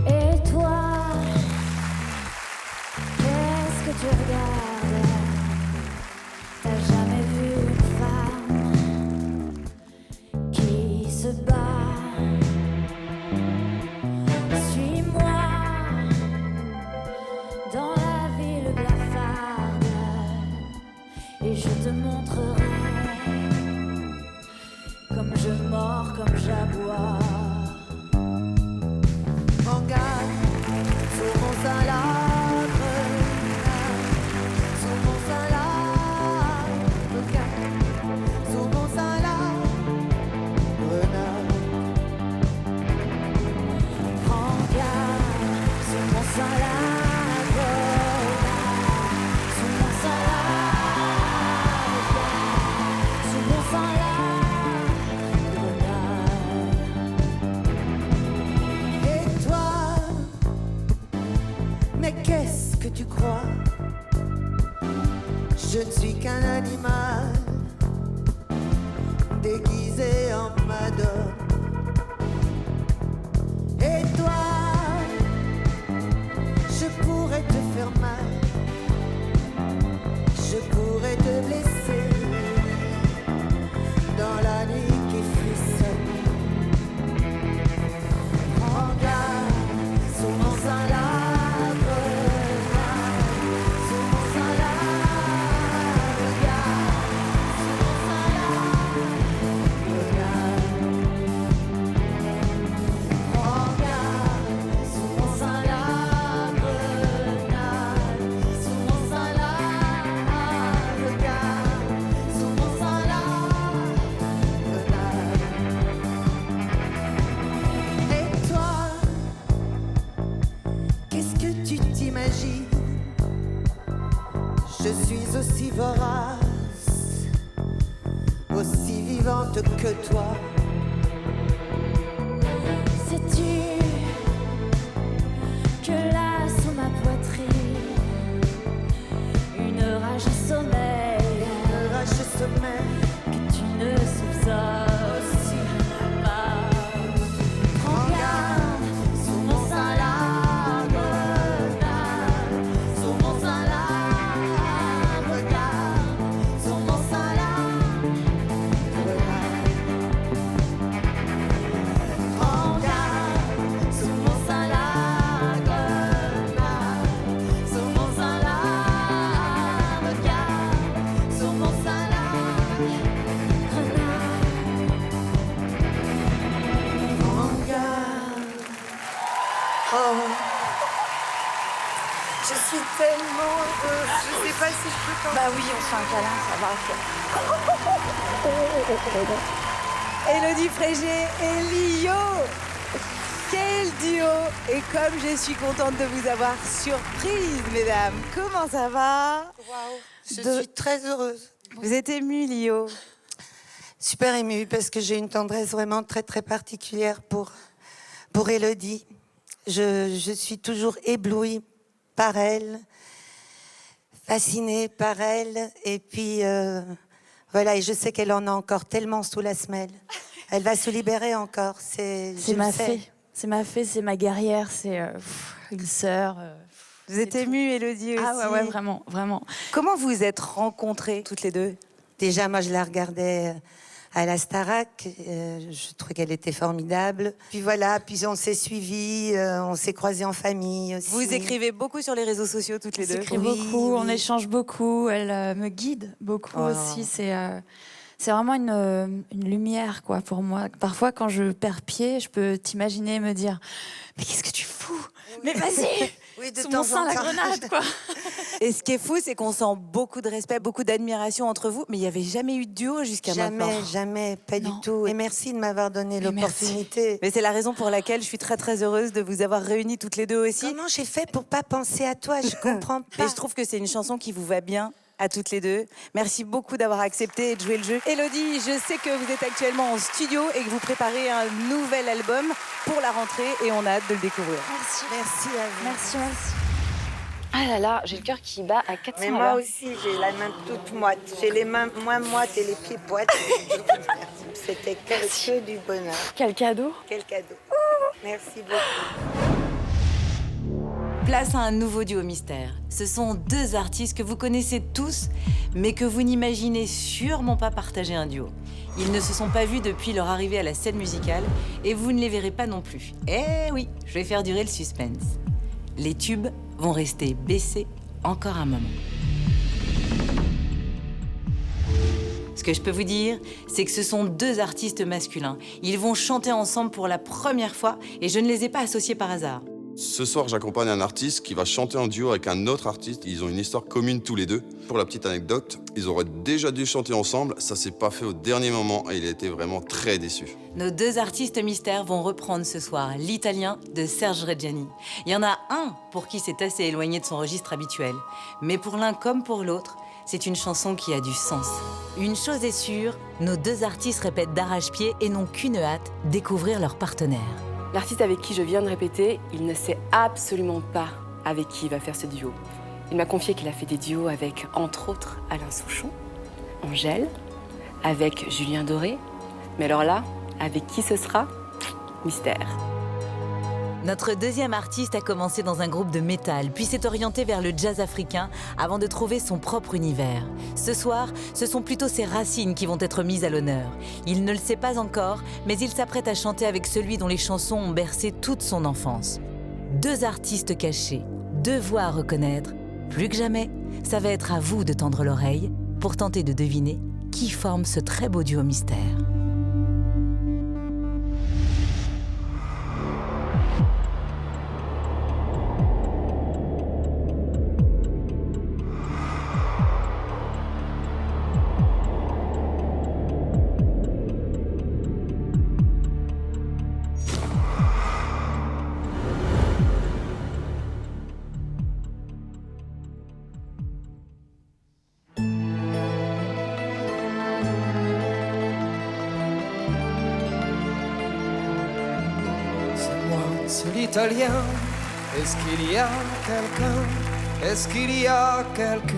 Et toi, qu'est-ce que tu regardes? T'as jamais vu une femme qui se bat? Suis-moi dans la ville blafarde et je te montrerai comme je mords, comme j'aboie. Regarde, sous mon sein là, sous mon sein là, regarde, sous mon sein là, grenade. Prends garde, sous mon sein là, grenade. Sous mon sein là, regarde, sous mon sein là, mais qu'est-ce que tu crois? Je ne suis qu'un animal déguisé en madone. Et toi, je pourrais te faire mal, je pourrais te blesser dans la nuit qui frissonne. Regarde, sous mon sein là. Je suis aussi vorace, aussi vivante que toi. Sais-tu que là sous ma poitrine, une rage sommeille, que tu ne soupçonnes pas. Prends garde, sous mon sein là, grenade, sous mon sein là, Je suis tellement heureuse. Je sais pas si je peux t'en... Bah oui, on se fait un câlin, ça va. Élodie Frégé et Lio. Quel duo! Et comme je suis contente de vous avoir surprise, mesdames. Comment ça va? Je suis très heureuse. Vous êtes émue, Lio? Super émue parce que j'ai une tendresse vraiment très très particulière pour Élodie. Je suis toujours éblouie par elle, fascinée par elle. Et puis voilà, et je sais qu'elle en a encore tellement sous la semelle. Elle va se libérer encore. C'est ma fée. C'est ma fée, c'est ma guerrière, c'est une sœur. Vous êtes émue, Élodie, aussi? Ah ouais, vraiment, vraiment. Comment vous êtes rencontrées, toutes les deux? Déjà, moi, je la regardais à la Starac. Je trouvais qu'elle était formidable. Puis voilà, puis on s'est suivis, on s'est croisés en famille aussi. Vous écrivez beaucoup sur les réseaux sociaux, toutes les deux? On s'écrit beaucoup, on échange beaucoup. Elle me guide beaucoup aussi. C'est vraiment une lumière, quoi, pour moi. Parfois, quand je perds pied, je peux t'imaginer me dire « Mais qu'est-ce que tu fous? Mais vas-y !» Sous mon sein, la grenade, quoi. Et ce qui est fou, c'est qu'on sent beaucoup de respect, beaucoup d'admiration entre vous, mais il n'y avait jamais eu de duo jusqu'à maintenant. Jamais, pas du tout. Et merci de m'avoir donné l'opportunité. Mais c'est la raison pour laquelle je suis très très heureuse de vous avoir réunies toutes les deux aussi. Comment j'ai fait pour pas penser à toi? Je comprends pas. Et je trouve que c'est une chanson qui vous va bien à toutes les deux. Merci beaucoup d'avoir accepté et de jouer le jeu. Élodie, je sais que vous êtes actuellement en studio et que vous préparez un nouvel album pour la rentrée et on a hâte de le découvrir. Merci à vous. Merci. Ah là là, j'ai le cœur qui bat à 400 Mais moi aussi, j'ai la main toute moite. J'ai les mains moins moites et les pieds poites. C'était que du bonheur. Quel cadeau. Quel cadeau. Merci beaucoup. Place à un nouveau duo mystère. Ce sont deux artistes que vous connaissez tous, mais que vous n'imaginez sûrement pas partager un duo. Ils ne se sont pas vus depuis leur arrivée à la scène musicale, et vous ne les verrez pas non plus. Eh oui, je vais faire durer le suspense. Les tubes vont rester baissés encore un moment. Ce que je peux vous dire, c'est que ce sont deux artistes masculins. Ils vont chanter ensemble pour la première fois, et je ne les ai pas associés par hasard. Ce soir, j'accompagne un artiste qui va chanter en duo avec un autre artiste. Ils ont une histoire commune tous les deux. Pour la petite anecdote, ils auraient déjà dû chanter ensemble. Ça s'est pas fait au dernier moment et il a été vraiment très déçu. Nos deux artistes mystères vont reprendre ce soir l'Italien de Serge Reggiani. Il y en a un pour qui c'est assez éloigné de son registre habituel. Mais pour l'un comme pour l'autre, c'est une chanson qui a du sens. Une chose est sûre, nos deux artistes répètent d'arrache-pied et n'ont qu'une hâte, découvrir leur partenaire. L'artiste avec qui je viens de répéter, il ne sait absolument pas avec qui il va faire ce duo. Il m'a confié qu'il a fait des duos avec, entre autres, Alain Souchon, Angèle, avec Julien Doré. Mais alors là, avec qui ce sera? Mystère. Notre deuxième artiste a commencé dans un groupe de métal, puis s'est orienté vers le jazz africain avant de trouver son propre univers. Ce soir, ce sont plutôt ses racines qui vont être mises à l'honneur. Il ne le sait pas encore, mais il s'apprête à chanter avec celui dont les chansons ont bercé toute son enfance. Deux artistes cachés, deux voix à reconnaître. Plus que jamais, ça va être à vous de tendre l'oreille pour tenter de deviner qui forme ce très beau duo mystère. C'est l'italien. Est-ce qu'il y a quelqu'un? Est-ce qu'il y a quelqu'un?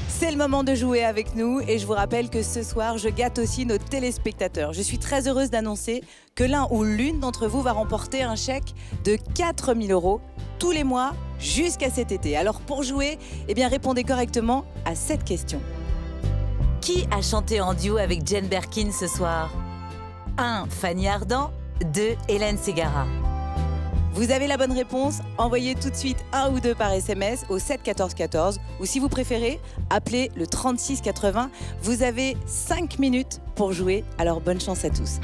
C'est le moment de jouer avec nous et je vous rappelle que ce soir, je gâte aussi nos téléspectateurs. Je suis très heureuse d'annoncer que l'un ou l'une d'entre vous va remporter un chèque de 4 000 € tous les mois jusqu'à cet été. Alors pour jouer, eh bien répondez correctement à cette question. Qui a chanté en duo avec Jane Birkin ce soir? 1. Fanny Ardant. 2. Hélène Ségara. Vous avez la bonne réponse, envoyez tout de suite 1 ou 2 par SMS au 7 14 14 ou si vous préférez, appelez le 36 80. Vous avez 5 minutes pour jouer, alors bonne chance à tous.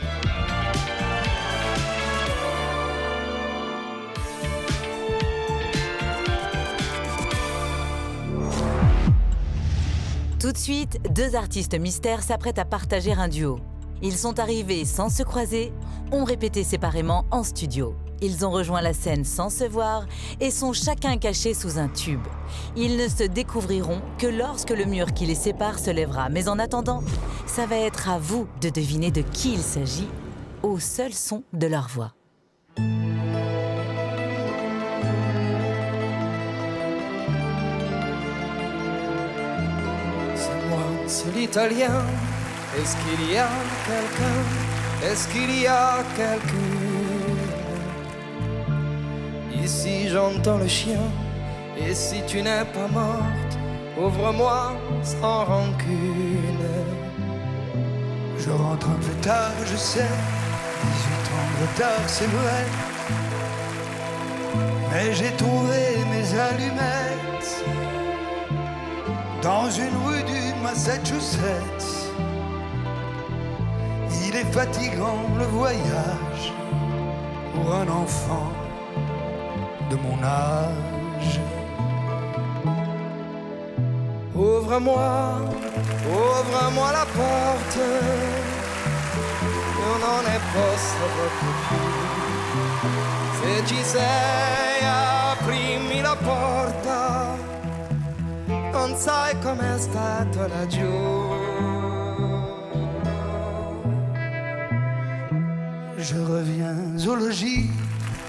Tout de suite, 2 artistes mystères s'apprêtent à partager un duo. Ils sont arrivés sans se croiser, ont répété séparément en studio. Ils ont rejoint la scène sans se voir et sont chacun cachés sous un tube. Ils ne se découvriront que lorsque le mur qui les sépare se lèvera. Mais en attendant, ça va être à vous de deviner de qui il s'agit au seul son de leur voix. C'est l'italien. Est-ce qu'il y a quelqu'un? Est-ce qu'il y a quelqu'un? Ici j'entends le chien. Et si tu n'es pas morte, ouvre-moi sans rancune. Je rentre un peu tard, je sais. 18 ans de retard, c'est vrai. Mais j'ai trouvé mes allumettes dans une rue du Massachusetts. Il est fatigant le voyage pour un enfant de mon âge. Ouvre-moi, ouvre-moi la porte. Non è posso più. Se ci sei, aprimi la porta. Non sai com'è stato laggiù. Je reviens au logis,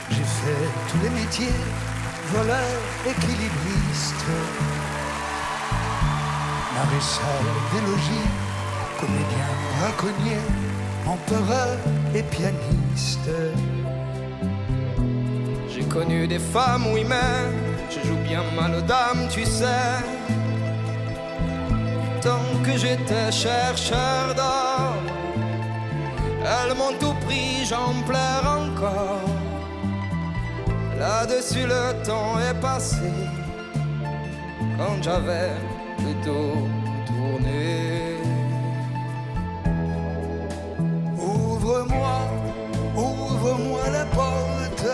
j'ai fait tous les métiers, voleur, équilibriste, maréchal des logis, comédien, braconnier, empereur et pianiste. J'ai connu des femmes, oui, mais je joue bien mal aux dames, tu sais. Tant que j'étais chercheur d'or, elles m'ont tout pris, j'en pleure encore. Là-dessus le temps est passé, quand j'avais le dos tourné. Ouvre-moi, ouvre-moi la porte.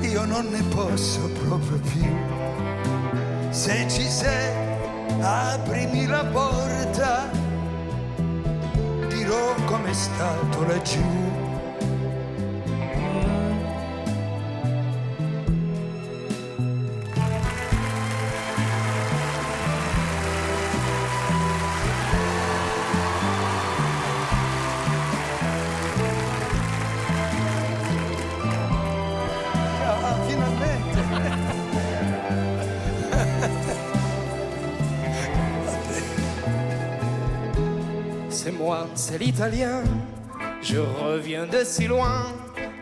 Io non ne posso proprio più. Se ci sei, aprimi la porta. Dirò com'è stato laggiù. C'est moi, c'est l'italien. Je reviens de si loin,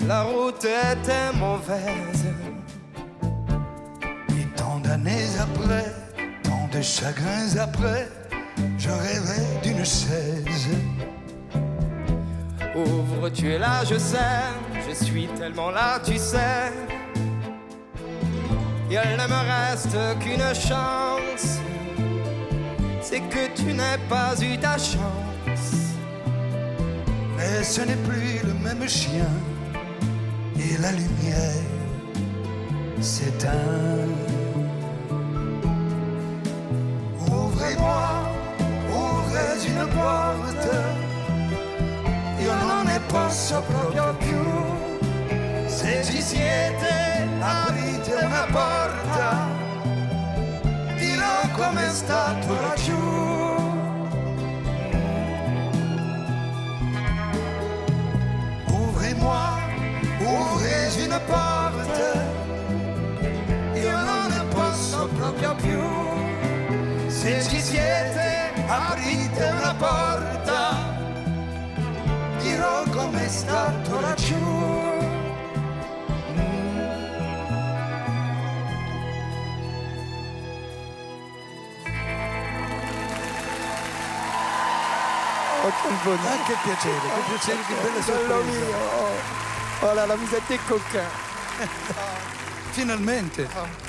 la route était mauvaise. Et tant d'années après, tant de chagrins après, je rêvais d'une chaise. Ouvre, tu es là, je sais, je suis tellement là, tu sais. Il ne me reste qu'une chance, c'est que tu n'aies pas eu ta chance. Mais ce n'est plus le même chien, et la lumière s'éteint. Ouvrez-moi, ouvrez une porte. Io non ne posso proprio più. Se ci siete, aprite una porta. Dirò com'è stato laggiù. Ouvrez-moi, ouvrez une porte. Io non ne posso proprio più. Se ci siete, aprite una porta. Dirò com'è stato laggiù. Oh, che bonito, che piacere, che bella sorpresa. Oh là là, vous êtes des coquins. Finalement.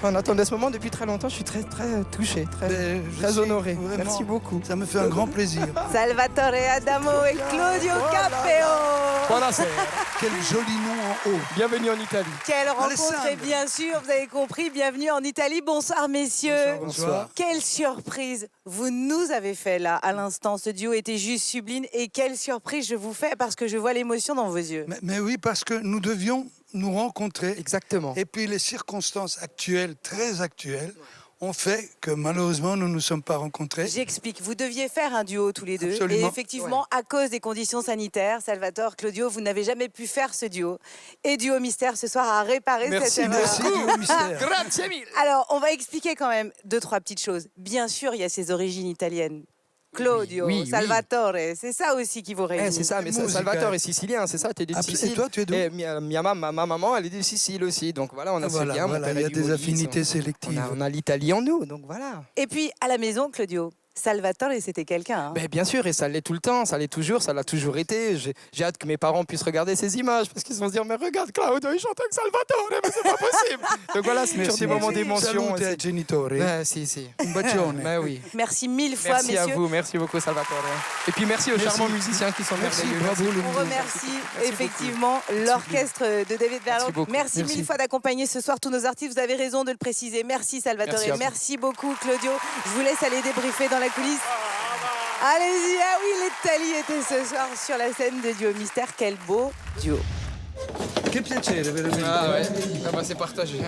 On attendait ce moment depuis très longtemps. Je suis très touché, très honoré. Vraiment, merci beaucoup. Ça me fait un grand plaisir. Salvatore Adamo et Claudio Capeo. Buonasera. Quel joli nom en haut. Bienvenue en Italie. Quelle rencontre et bien sûr, vous avez compris, bienvenue en Italie. Bonsoir messieurs. Bonsoir. Quelle surprise vous nous avez fait là à l'instant. Ce duo était juste sublime et quelle surprise je vous fais parce que je vois l'émotion dans vos yeux. Mais oui, parce que nous devions nous rencontrer. Exactement. Et puis les circonstances actuelles, très actuelles, ont fait que malheureusement nous ne nous sommes pas rencontrés. J'explique, vous deviez faire un duo tous les deux. Absolument. Et effectivement, à cause des conditions sanitaires, Salvatore, Claudio, vous n'avez jamais pu faire ce duo. Et Duo Mystère ce soir a réparé cette erreur. Merci Duo Mystère. Grazie mille. Alors, on va expliquer quand même 2-3 petites choses. Bien sûr, il y a ses origines italiennes. Claudio, Oui. Salvatore, c'est ça aussi qui vous réunit. C'est ça, mais Musical. Salvatore est sicilien, c'est ça, tu es de Sicile. Et toi, tu es d'où? Ma maman, elle est de Sicile aussi, donc voilà, on a ce lien. Mon père il y a est du des Molise, affinités sélectives. on a l'Italie en nous, donc voilà. Et puis, à la maison, Claudio, Salvatore, c'était quelqu'un. Hein. Ben, bien sûr, et ça l'est tout le temps, ça l'est toujours, ça l'a toujours été. J'ai hâte que mes parents puissent regarder ces images, parce qu'ils vont se dire, mais regarde Claudio, il chante avec Salvatore, mais c'est pas possible. Donc voilà, c'est toujours des moments d'émotion. Salute ai genitori. Si. Un bacione. Ben oui. Merci mille fois, Merci messieurs. à vous, merci beaucoup Salvatore. Et puis merci aux charmants musiciens qui sont merveilleux. Bravo, On remercie effectivement l'orchestre de David Verlon. Merci mille fois d'accompagner ce soir tous nos artistes. Vous avez raison de le préciser. Merci Salvatore. Merci Beaucoup Claudio. Je vous laisse aller débriefer dans la coulisse. Allez-y, ah oui, l'Italie était ce soir sur la scène de Duo Mystère. Quel beau duo. Che piacere, veramente. Ah ouais, c'est partagé.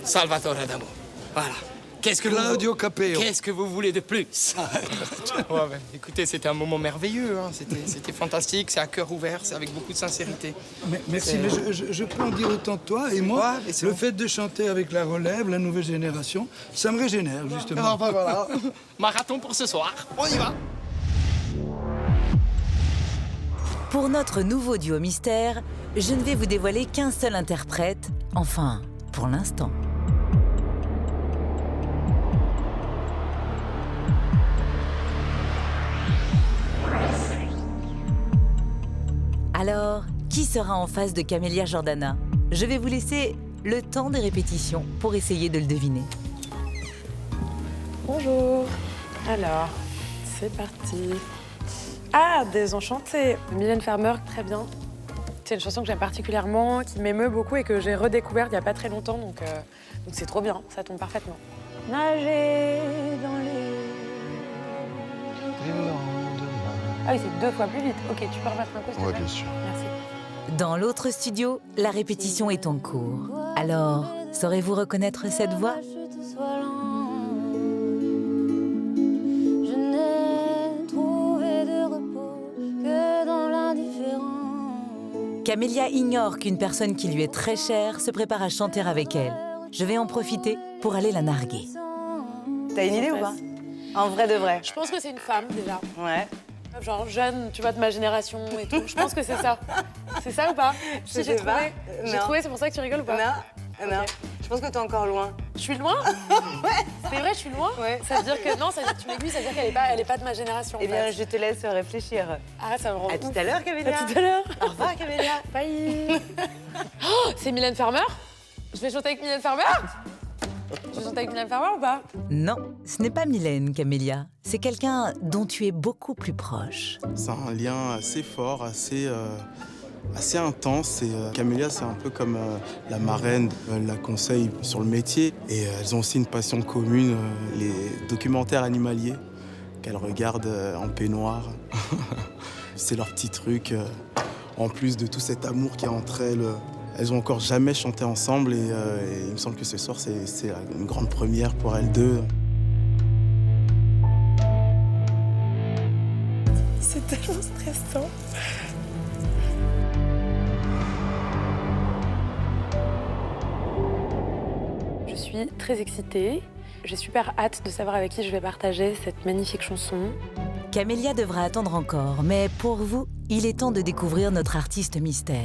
Salvatore Adamo. Voilà. Claudio Capeo. Qu'est-ce que vous voulez de plus? Ouais, ben, écoutez, c'était un moment merveilleux, hein. C'était fantastique, c'est à cœur ouvert, c'est avec beaucoup de sincérité. Merci, mais je peux en dire autant de toi. Et moi, le fait de chanter avec la relève, la nouvelle génération, ça me régénère, justement. Ah, bah voilà. Marathon pour ce soir. On y va. Pour notre nouveau duo mystère, je ne vais vous dévoiler qu'un seul interprète, enfin, pour l'instant. Alors, qui sera en face de Camélia Jordana? Je vais vous laisser le temps des répétitions pour essayer de le deviner. Bonjour. Alors, c'est parti. Ah, Désenchantée. Mylène Farmer, très bien. C'est une chanson que j'aime particulièrement, qui m'émeut beaucoup et que j'ai redécouverte il n'y a pas très longtemps, donc c'est trop bien, ça tombe parfaitement. Nager dans les... Ah oui, c'est 2 fois plus vite. Ok, tu peux remettre un coup, s'il te plaît ? Ouais, bien sûr. Merci. Dans l'autre studio, la répétition est en cours. Alors, saurez-vous reconnaître cette voix? Je n'ai trouvé de repos que dans l'indifférence. Camélia ignore qu'une personne qui lui est très chère se prépare à chanter avec elle. Je vais en profiter pour aller la narguer. T'as une idée ou pas? En vrai de vrai. Je pense que c'est une femme, déjà. Ouais. Genre jeune, tu vois, de ma génération et tout. Je pense que c'est ça. C'est ça ou pas? Je sais pas. J'ai Non. trouvé, c'est pour ça que tu rigoles ou pas? Non, non. Je pense que t'es encore loin. Je suis loin? Ouais. C'est vrai, je suis loin? Ouais. Ça veut dire que non, ça veut dire que tu m'aiguilles, ça veut dire qu'elle est pas de ma génération. Eh bien, je te laisse réfléchir. Ah, ça me rend À tout à l'heure, Camélia. À tout à l'heure. Au revoir, Camélia. Bye. Oh, c'est Mylène Farmer? Je vais chanter avec Mylène Farmer? Je vais chanter avec Mylène Farmer ou pas? Non, ce n'est pas Mylène, Camélia. C'est quelqu'un dont tu es beaucoup plus proche. C'est un lien assez fort, assez intense. Et Camélia, c'est un peu comme la marraine. Elle la conseille sur le métier. Et elles ont aussi une passion commune, les documentaires animaliers qu'elles regardent en peignoir. C'est leur petit truc. En plus de tout cet amour qu'il y a entre elles, elles ont encore jamais chanté ensemble. Et il me semble que ce soir, c'est une grande première pour elles deux. C'est tellement stressant. Je suis très excitée. J'ai super hâte de savoir avec qui je vais partager cette magnifique chanson. Camélia devra attendre encore, mais pour vous, il est temps de découvrir notre artiste mystère.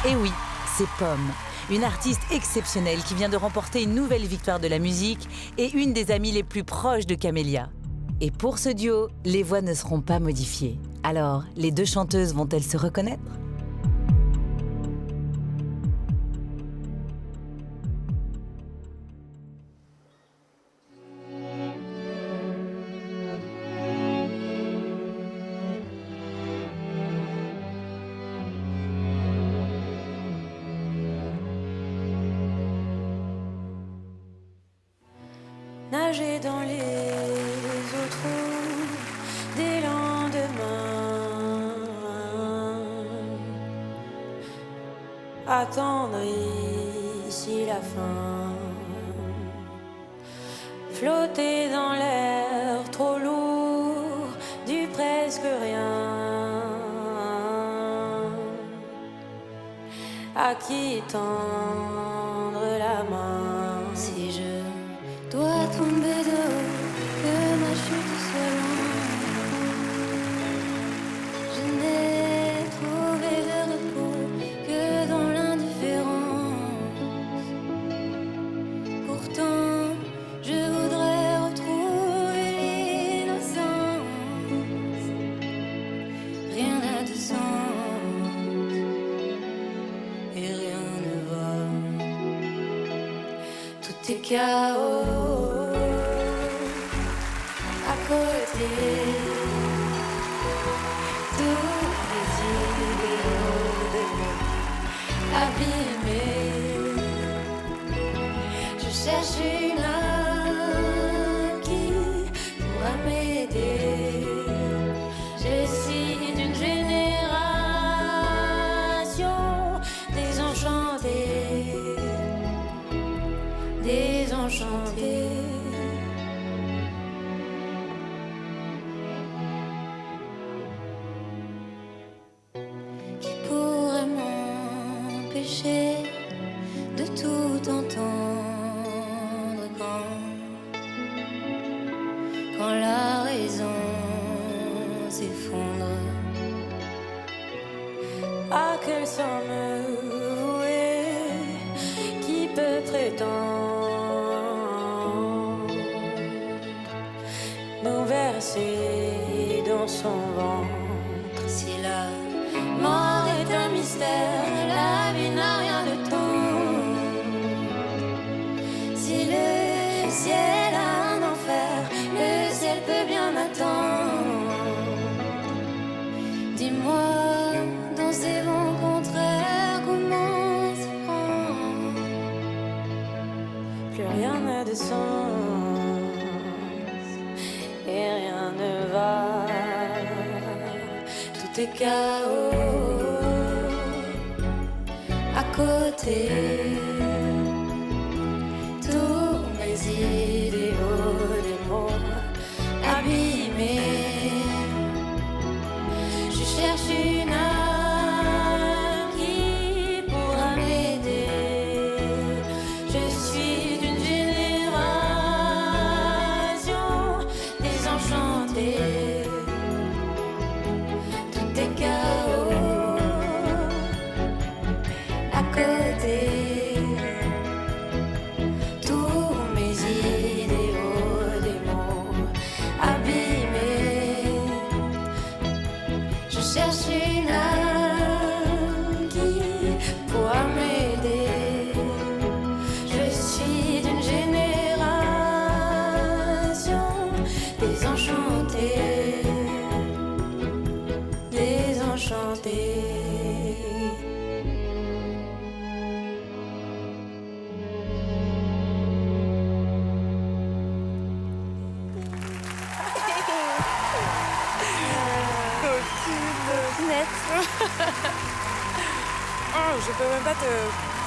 Et oui, c'est Pomme, Une artiste exceptionnelle qui vient de remporter une nouvelle victoire de la musique et une des amies les plus proches de Camélia. Et pour ce duo, les voix ne seront pas modifiées. Alors, les deux chanteuses vont-elles se reconnaître ? Nager dans les eaux troubles des lendemains, attendre ici la fin, flotter dans l'air trop lourd du presque rien, à qui tendre la main. Si je dois tomber de haut, que ma chute soit longue. Je n'ai trouvé de repos que dans l'indifférence. Pourtant, je voudrais retrouver l'innocence. Rien n'a de sens et rien ne va. Tout est chaos. Tous les idéaux de moi abîmés. Je cherche une âme qui pourra m'aider. Je suis d'une génération désenchantée, désenchantée. De tout entendre quand la raison s'effondre. À quelle somme vouée qui peut prétendre nous verser dans son ventre? Si la mort est un mystère, la vie n'a rien de temps. Si le ciel a un enfer, le ciel peut bien m'attendre. Dis-moi, dans ces vents contraires, comment s'y prendre? Plus rien n'a de sens et rien ne va. Tout est chaos. À côté, tous mes idéaux, des mots abîmés. Je cherche une âme qui pourra m'aider. Je suis d'une génération désenchantée. Tout est chaos. À côté, tous mes idéaux, des mots abîmés. Je cherche une âme qui pourra m'aider. Je suis d'une génération désenchantée, désenchantée. Oh, je peux même pas te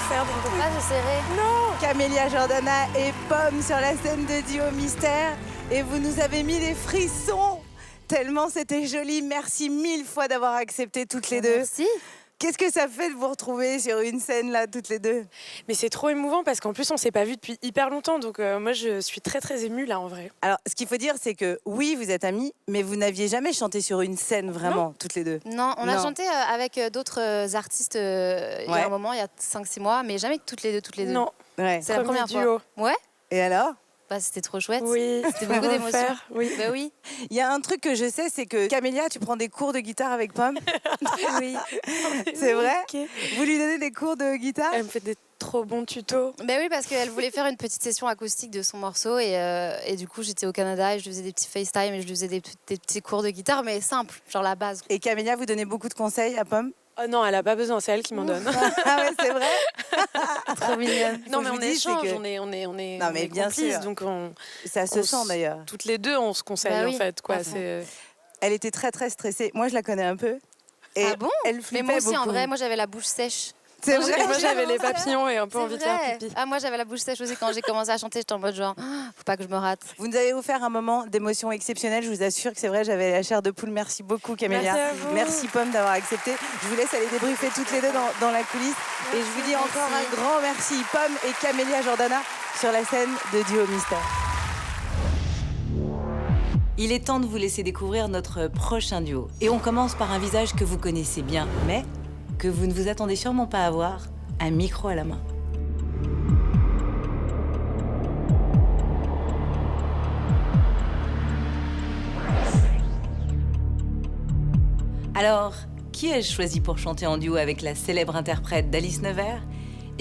faire des Ah, j'essaierai. Non. Camélia Jordana et Pomme sur la scène de Duo Mystère. Et vous nous avez mis des frissons tellement c'était joli. Merci mille fois d'avoir accepté toutes les deux. Merci. Qu'est-ce que ça fait de vous retrouver sur une scène, là, toutes les deux? Mais c'est trop émouvant parce qu'en plus, on s'est pas vus depuis hyper longtemps. Donc, moi, je suis très, très émue, là, en vrai. Alors, ce qu'il faut dire, c'est que oui, vous êtes amis, mais vous n'aviez jamais chanté sur une scène, vraiment, toutes les deux. Non, on a chanté avec d'autres artistes il y a un moment, il y a 5-6 mois, mais jamais toutes les deux. Non. Ouais. C'est la première duo. fois. Ouais. Et alors? Bah, c'était trop chouette. Oui, c'était beaucoup d'émotions. Oui. Bah oui. Il y a un truc que je sais, c'est que Camélia, tu prends des cours de guitare avec Pomme. Oui. C'est vrai? Okay. Vous lui donnez des cours de guitare? Elle me fait des trop bons tutos. Ben oui, parce qu'elle voulait faire une petite session acoustique de son morceau et du coup j'étais au Canada et je lui faisais des petits FaceTime et je lui faisais des petits cours de guitare, mais simple, genre la base. Et Camélia, vous donnez beaucoup de conseils à Pomme? Oh non, elle a pas besoin, c'est elle qui m'en donne. Ah ouais, c'est vrai? Trop mignonne. Non, mais je on vous dis, échange, c'est que- on est Non, mais bien complices, sûr. donc Ça se sent d'ailleurs. Toutes les deux, on se conseille Bah oui. en fait, quoi. Ah, C'est... Elle était très très stressée. Moi, je la connais un peu. Et Ah bon? elle Mais flippait moi aussi, en beaucoup. vrai, moi j'avais la bouche sèche. C'est Quand vrai? j'ai- Moi, j'avais les papillons et un peu C'est envie de faire vrai. pipi. Ah, moi j'avais la bouche sèche aussi quand j'ai commencé à chanter, j'étais en mode genre, faut pas que je me rate. Vous nous avez offert un moment d'émotion exceptionnelle. Je vous assure que c'est vrai, j'avais la chair de poule. Merci beaucoup, Camélia. Merci à vous. Merci, Pomme, d'avoir accepté. Je vous laisse aller débriefer toutes les deux dans la coulisse. Et je vous dis encore un grand merci, Pomme et Camélia Jordana, sur la scène de Duo Mystère. Il est temps de vous laisser découvrir notre prochain duo. Et on commence par un visage que vous connaissez bien, mais que vous ne vous attendez sûrement pas à voir, un micro à la main. Alors, qui ai-je choisi pour chanter en duo avec la célèbre interprète d'Alice Nevers?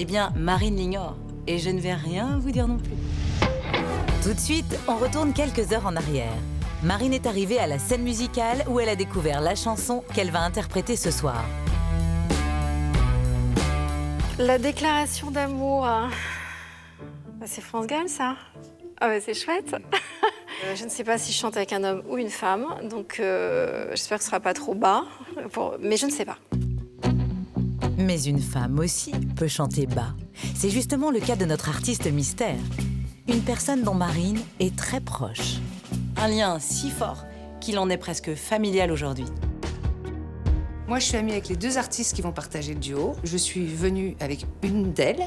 Eh bien, Marine l'ignore. Et je ne vais rien vous dire non plus. Tout de suite, on retourne quelques heures en arrière. Marine est arrivée à la scène musicale où elle a découvert la chanson qu'elle va interpréter ce soir. La déclaration d'amour, c'est France Gall, ça. Ah ouais, c'est chouette. Je ne sais pas si je chante avec un homme ou une femme, donc j'espère que ce sera pas trop bas, mais je ne sais pas. Mais une femme aussi peut chanter bas. C'est justement le cas de notre artiste mystère. Une personne dont Marine est très proche. Un lien si fort qu'il en est presque familial aujourd'hui. Moi, je suis amie avec les deux artistes qui vont partager le duo. Je suis venue avec une d'elles.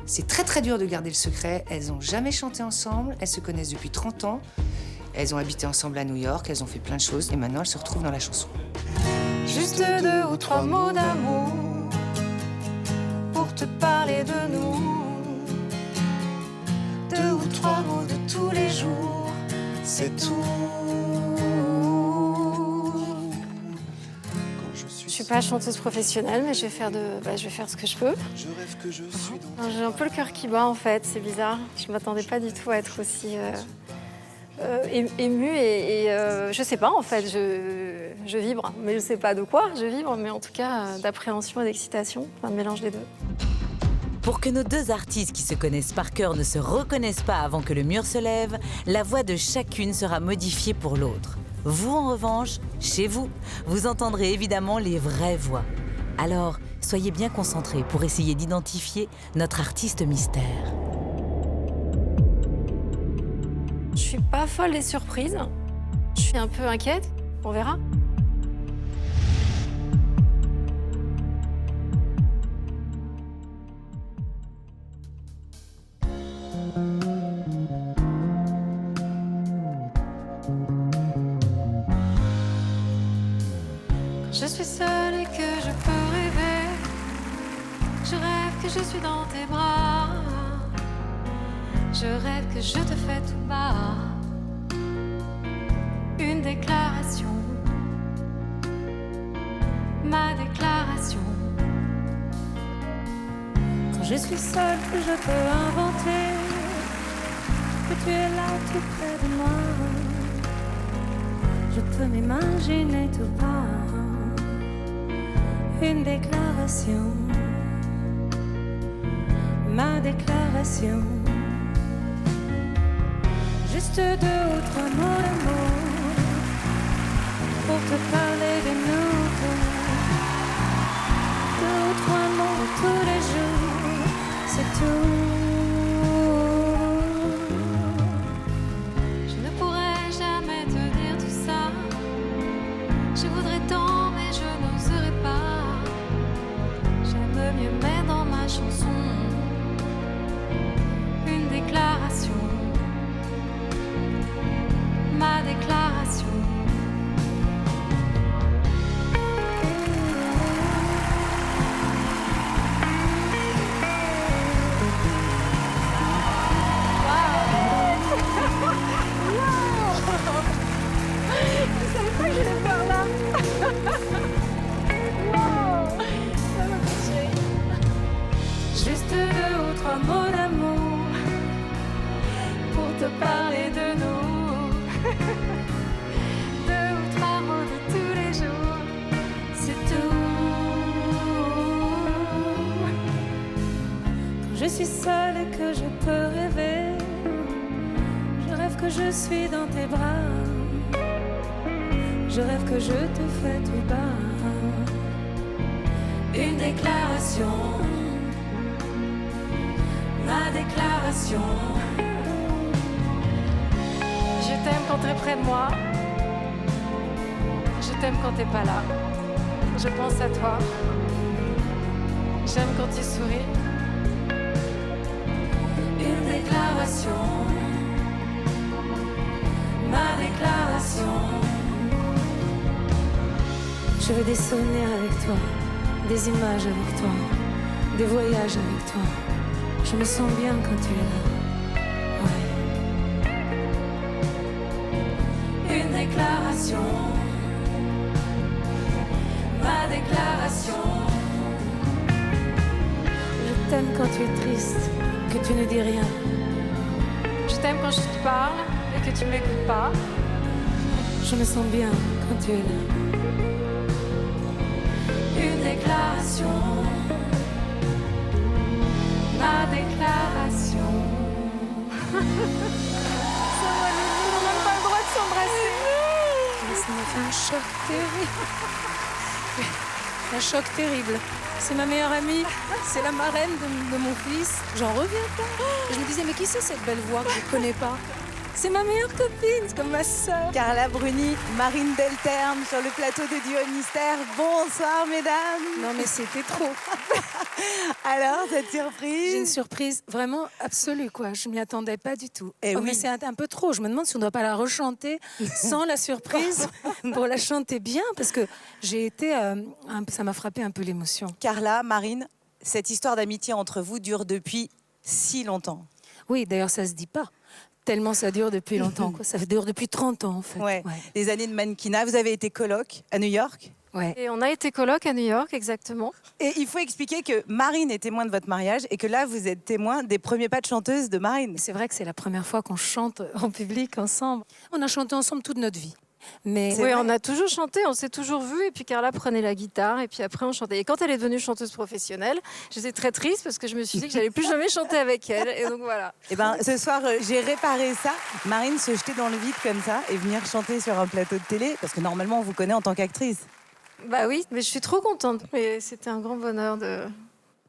C'est très très dur de garder le secret. Elles n'ont jamais chanté ensemble. Elles se connaissent depuis 30 ans. Elles ont habité ensemble à New York. Elles ont fait plein de choses. Et maintenant, elles se retrouvent dans la chanson. Juste 2 ou 3 mots d'amour pour te parler de nous. 2 ou 3 mots de tous les jours, c'est tout. Je suis pas chanteuse professionnelle, mais je vais faire ce que je peux. J'ai un peu le cœur qui bat en fait, c'est bizarre. Je m'attendais pas du tout à être aussi émue et je sais pas en fait, je vibre, mais je sais pas de quoi je vibre, mais en tout cas d'appréhension et d'excitation, un mélange des deux. Pour que nos deux artistes qui se connaissent par cœur ne se reconnaissent pas avant que le mur se lève, la voix de chacune sera modifiée pour l'autre. Vous, en revanche, chez vous, vous entendrez évidemment les vraies voix. Alors, soyez bien concentrés pour essayer d'identifier notre artiste mystère. Je suis pas folle des surprises, je suis un peu inquiète, on verra. Je suis seule et que je peux rêver. Je rêve que je suis dans tes bras. Je rêve que je te fais tout bas une déclaration, ma déclaration. Quand je suis seule, que je peux inventer que tu es là tout près de moi. Je peux m'imaginer tout bas une déclaration, ma déclaration. Juste 2 ou 3 mots d'amour pour te parler de nous. 2 ou 3 mots tous les jours, c'est tout. Je ne pourrais jamais te dire tout ça. Je voudrais tant, mais je n'oserais pas. je suis seule et que je peux rêver. Je rêve que je suis dans tes bras. Je rêve que je te fais tout bas. Une déclaration, ma déclaration. Je t'aime quand t'es près de moi. Je t'aime quand t'es pas là. Je pense à toi. J'aime quand tu souris. Une déclaration, ma déclaration. Je veux des souvenirs avec toi, des images avec toi, des voyages avec toi. Je me sens bien quand tu es là. Ouais. Une déclaration, ma déclaration. Je t'aime quand tu es triste, que tu ne dis rien. Je t'aime quand je te parle et que tu m'écoutes pas. Je me sens bien quand tu es là. Une déclaration, ma déclaration. On n'a même pas le droit de s'embrasser. Ça m'a fait un choc terrible. Un choc terrible. C'est ma meilleure amie, c'est la marraine de mon fils. J'en reviens pas. Et je me disais, mais qui c'est cette belle voix que je ne connais pas? C'est ma meilleure copine, c'est comme ma sœur. Carla Bruni, Marine Delterme sur le plateau de Duo Mystère. Bonsoir mesdames. Non mais c'était trop. Alors, cette surprise? J'ai une surprise vraiment absolue, quoi. Je m'y attendais pas du tout. Eh oui. Mais c'est un peu trop. Je me demande si on ne doit pas la rechanter sans la surprise pour la chanter bien, parce que j'ai été, ça m'a frappé un peu l'émotion. Carla, Marine, cette histoire d'amitié entre vous dure depuis si longtemps. Oui, d'ailleurs, ça se dit pas. Tellement ça dure depuis longtemps, quoi. Ça dure depuis 30 ans, en fait. Ouais. Des années de mannequinat. Vous avez été coloc à New York. Ouais. Et on a été coloc à New York, exactement. Et il faut expliquer que Marine est témoin de votre mariage et que là, vous êtes témoin des premiers pas de chanteuse de Marine. C'est vrai que c'est la première fois qu'on chante en public ensemble. On a chanté ensemble toute notre vie. Mais oui, on a toujours chanté, on s'est toujours vus. Et puis Carla prenait la guitare et puis après on chantait. Et quand elle est devenue chanteuse professionnelle, j'étais très triste parce que je me suis dit que j'allais plus jamais chanter avec elle. Et donc voilà. Et ben, ce soir, j'ai réparé ça. Marine se jeter dans le vide comme ça et venir chanter sur un plateau de télé, parce que normalement, on vous connaît en tant qu'actrice. Bah oui, mais je suis trop contente. Mais c'était un grand bonheur de...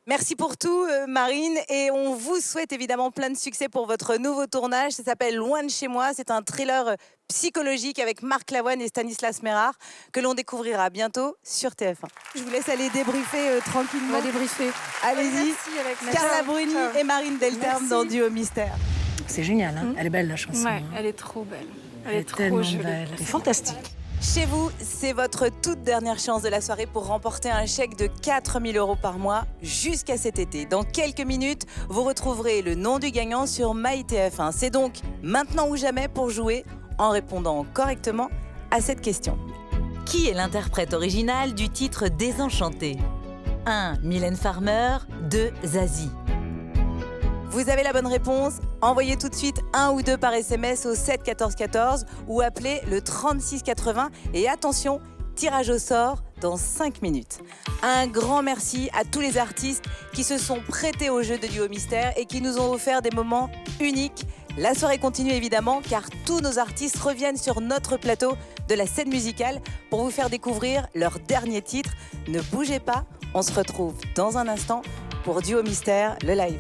Merci pour tout, Marine. Et on vous souhaite évidemment plein de succès pour votre nouveau tournage. Ça s'appelle Loin de chez moi. C'est un thriller psychologique avec Marc Lavoine et Stanislas Mérard que l'on découvrira bientôt sur TF1. Je vous laisse aller débriefer tranquillement. on va débriefer. Allez-y. Carla Bruni et Marine Delterme dans Duo Mystère. C'est génial, hein. Elle est belle, la chanson. Ouais, elle est trop belle. Elle est trop tellement jolie. belle. Elle est fantastique. Chez vous, c'est votre toute dernière chance de la soirée pour remporter un chèque de 4 000 € par mois jusqu'à cet été. Dans quelques minutes, vous retrouverez le nom du gagnant sur MyTF1. C'est donc maintenant ou jamais pour jouer en répondant correctement à cette question. Qui est l'interprète original du titre Désenchanté? 1. Mylène Farmer. 2. Zazie. Vous avez la bonne réponse? Envoyez tout de suite 1 ou 2 par SMS au 7 14 14 ou appelez le 36 80. Et attention, tirage au sort dans 5 minutes. Un grand merci à tous les artistes qui se sont prêtés au jeu de Duo Mystère et qui nous ont offert des moments uniques. La soirée continue évidemment car tous nos artistes reviennent sur notre plateau de la scène musicale pour vous faire découvrir leur dernier titre. Ne bougez pas, on se retrouve dans un instant pour Duo Mystère, le live.